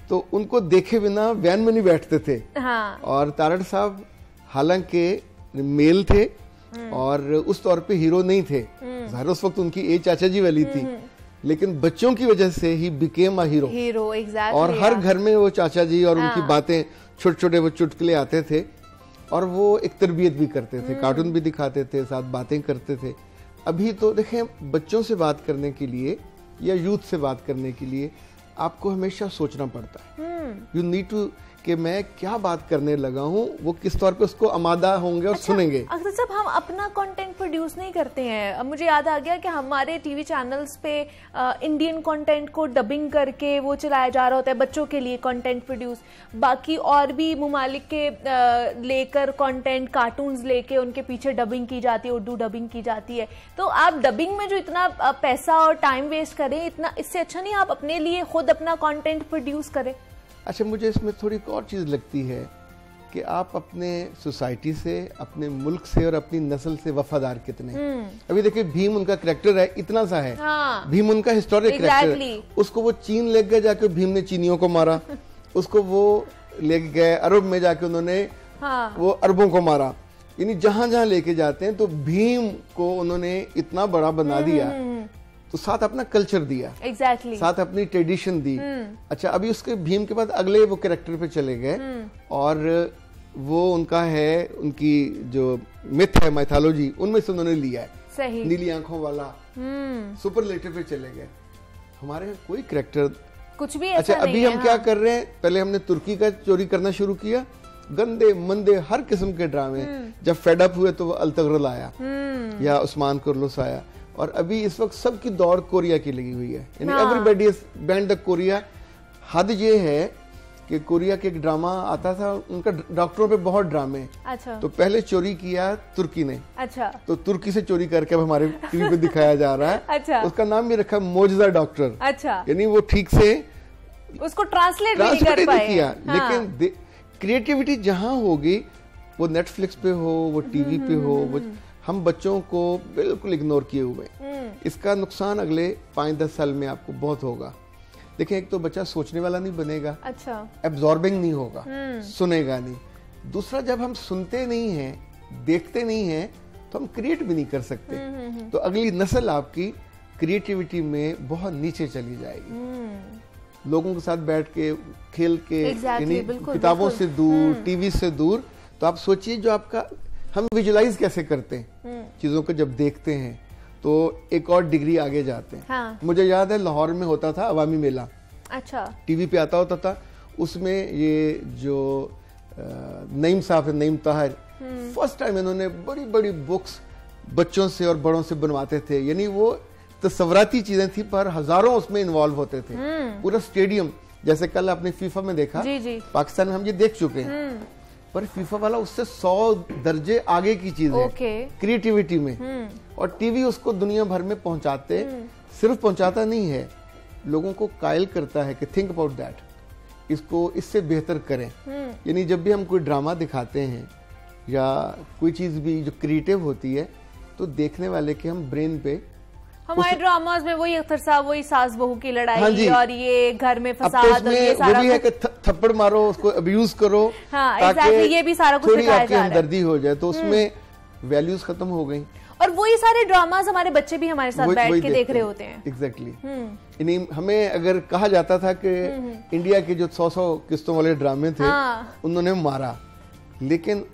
तो उनको देखे बिना वैन में नहीं बैठते थे। हाँ। और तारड़ साहब हालांकि मेल थे और उस तौर पे हीरो नहीं थे, ज़ाहिर उस वक्त उनकी एज चाचा जी वाली थी, लेकिन बच्चों की वजह से he became a hero. Exactly. और हर घर में वो चाचा जी और उनकी बातें, छोटे छोटे वो चुटकुले आते थे और वो एक तरबियत भी करते थे, कार्टून भी दिखाते थे, साथ बातें करते थे। अभी तो देखें, बच्चों से बात करने के लिए या यूथ से बात करने के लिए आपको हमेशा सोचना पड़ता है। यू नीड टू कि मैं क्या बात करने लगा हूँ, वो किस तौर पे उसको आमादा होंगे और सुनेंगे। अक्सर साहब, हम अपना कंटेंट प्रोड्यूस नहीं करते हैं। अब मुझे याद आ गया कि हमारे टीवी चैनल्स पे इंडियन कंटेंट को डबिंग करके वो चलाया जा रहा होता है, बच्चों के लिए कंटेंट प्रोड्यूस। बाकी और भी ममालिक के लेकर कंटेंट, कार्टून्स लेके उनके पीछे डबिंग की जाती है, उर्दू डबिंग की जाती है। तो आप डबिंग में जो इतना पैसा और टाइम वेस्ट करें, इतना, इससे अच्छा नहीं आप अपने लिए खुद अपना कंटेंट प्रोड्यूस करें? अच्छा, मुझे इसमें थोड़ी और चीज़ लगती है कि आप अपने सोसाइटी से, अपने मुल्क से और अपनी नस्ल से वफादार कितने। अभी देखिए, भीम उनका करैक्टर है, इतना सा है। हाँ। भीम उनका हिस्टोरिक करैक्टर है। उसको वो चीन ले गए, जाके भीम ने चीनियों को मारा। उसको वो ले गए अरब में, जाके उन्होंने वो अरबों को मारा। यानी जहां जहां लेके जाते हैं तो भीम को उन्होंने इतना बड़ा बना दिया, तो साथ अपना कल्चर दिया। एग्जैक्टली। साथ अपनी ट्रेडिशन दी। अच्छा, अभी उसके भीम के बाद अगले वो कैरेक्टर पे चले गए और वो उनका है, उनकी जो मिथ है, माइथोलॉजी, उनमें से उन्होंने लिया है। सही। नीली आंखों वाला सुपरलेटिव पे चले गए। हमारे यहाँ कोई कैरेक्टर कुछ भी अच्छा ऐसा अभी नहीं हम है। क्या कर रहे हैं, पहले हमने तुर्की का चोरी करना शुरू किया, गंदे मंदे हर किस्म के ड्रामे। जब फेड अप हुए तो वो अलतगरल आया या उस्मान कुर्लुस आया, और अभी इस वक्त सबकी दौड़ कोरिया की लगी हुई है। यानी everybody is band the Korea. हद ये है कि कोरिया के एक ड्रामा आता था, उनका डॉक्टरों पे बहुत ड्रामे। अच्छा। तो पहले चोरी किया तुर्की ने। अच्छा। तो तुर्की से चोरी करके अब हमारे टीवी पे दिखाया जा रहा है। अच्छा। उसका नाम भी रखा मोजदा डॉक्टर। अच्छा। यानी वो ठीक से उसको ट्रांसलेट भी नहीं कर पाए। किया। हाँ। लेकिन क्रिएटिविटी जहां होगी, वो नेटफ्लिक्स पे हो, वो टीवी पे हो, वो हम बच्चों को बिल्कुल इग्नोर किए हुए। इसका नुकसान अगले 5-10 साल में आपको बहुत होगा। देखिए, एक तो बच्चा सोचने वाला नहीं बनेगा। अच्छा। एब्जॉर्बिंग नहीं होगा, सुनेगा नहीं। दूसरा, जब हम सुनते नहीं हैं, देखते नहीं हैं, तो हम क्रिएट भी नहीं कर सकते। तो अगली नस्ल आपकी क्रिएटिविटी में बहुत नीचे चली जाएगी। लोगों के साथ बैठ के, खेल के, किताबों से दूर, टीवी से दूर। तो आप सोचिए, जो आपका हम विजुलाइज कैसे करते हैं चीजों को, जब देखते हैं तो एक और डिग्री आगे जाते हैं। हाँ। मुझे याद है लाहौर में होता था अवामी मेला। अच्छा। टीवी पे आता होता था। उसमें ये जो नईम साहब है, नईम ताहिर, फर्स्ट टाइम इन्होंने बड़ी बड़ी बुक्स बच्चों से और बड़ों से बनवाते थे। यानी वो तस्वराती चीजें थी, पर हजारों उसमें इन्वॉल्व होते थे। पूरा स्टेडियम, जैसे कल आपने फीफा में देखा। जी। पाकिस्तान में हम ये देख चुके हैं, पर फीफा वाला उससे 100 दर्जे आगे की चीज है क्रिएटिविटी में। और टीवी उसको दुनिया भर में पहुंचाते, सिर्फ पहुंचाता नहीं है, लोगों को कायल करता है कि थिंक अबाउट दैट, इसको इससे बेहतर करें। यानी जब भी हम कोई ड्रामा दिखाते हैं या कोई चीज भी जो क्रिएटिव होती है, तो देखने वाले के हम ब्रेन पे, हमारे ड्रामास में वही अख्तर साहब, वही सास बहू की लड़ाई। हाँ, और ये घर में फसाद, तो और ये सारा वो भी है कि थप्पड़ मारो, उसको अब्यूज करो। हाँ, एग्जैक्टली, ये भी सारा कुछ थोड़ी आपकी हमदर्दी हो जाए, तो उसमें वैल्यूज खत्म हो गई। और वही सारे ड्रामास हमारे बच्चे भी हमारे साथ बैठ के देख रहे होते हैं। एग्जैक्टली। हमें अगर कहा जाता था कि इंडिया के जो 100 किस्तों वाले ड्रामे थे, उन्होंने मारा, लेकिन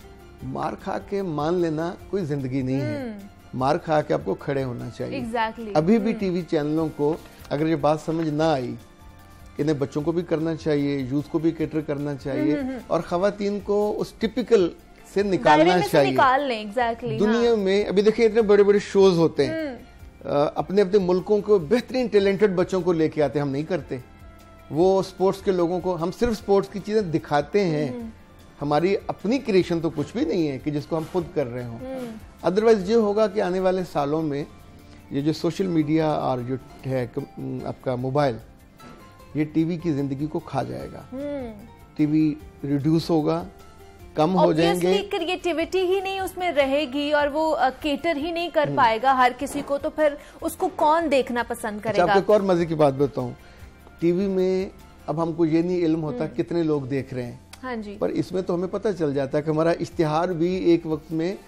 मार खा के मान लेना कोई जिंदगी नहीं है। मार खा के आपको खड़े होना चाहिए। Exactly. अभी भी टीवी चैनलों को अगर ये बात समझ ना आई, इन्हें बच्चों को भी करना चाहिए, यूथ को भी कैटर करना चाहिए, और खवातीन को उस टिपिकल से निकालना चाहिए। निकाल लें। Exactly, दुनिया में अभी देखिए, इतने बड़े बड़े शोज होते हैं, अपने अपने मुल्कों को बेहतरीन टैलेंटेड बच्चों को लेके आते हैं। हम नहीं करते। वो स्पोर्ट्स के लोगों को, हम सिर्फ स्पोर्ट्स की चीजें दिखाते हैं। हमारी अपनी क्रिएशन तो कुछ भी नहीं है कि जिसको हम खुद कर रहे हों। अदरवाइज ये होगा कि आने वाले सालों में ये जो सोशल मीडिया और जो है आपका मोबाइल, ये टीवी की जिंदगी को खा जाएगा। टीवी रिड्यूस होगा, कम हो जाएंगे। क्रिएटिविटी ही नहीं उसमें रहेगी, और वो केटर ही नहीं कर पाएगा हर किसी को, तो फिर उसको कौन देखना पसंद करेगा। आपको एक और मजे की बात बताऊं, टीवी में अब हमको ये नहीं इल्म होता कितने लोग देख रहे हैं। हाँ जी। पर इसमें तो हमें पता चल जाता है कि हमारा इश्तिहार भी एक वक्त में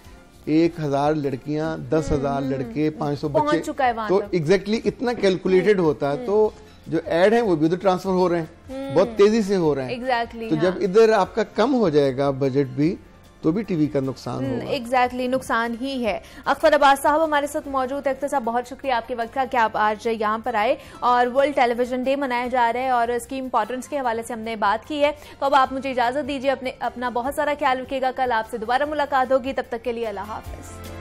1000 लड़कियां, 10,000 लड़के, 500 बच्चे, तो एग्जैक्टली इतना कैलकुलेटेड होता है। तो जो ऐड है वो भी उधर ट्रांसफर हो रहे हैं, बहुत तेजी से हो रहे हैं। एग्जैक्टली। तो जब इधर आपका कम हो जाएगा बजट भी, तो भी टीवी का नुकसान होगा। एग्जैक्टली, नुकसान ही है। अख्तर अब्बास साहब हमारे साथ मौजूद है। अख्तर साहब, बहुत शुक्रिया आपके वक्त का कि आप आज यहाँ पर आए, और वर्ल्ड टेलीविजन डे मनाया जा रहा है और इसकी इंपॉर्टेंस के हवाले से हमने बात की है। तो अब आप मुझे इजाजत दीजिए, अपना बहुत सारा ख्याल रखिएगा। कल आपसे दोबारा मुलाकात होगी, तब तक के लिए अल्लाह हाफिज।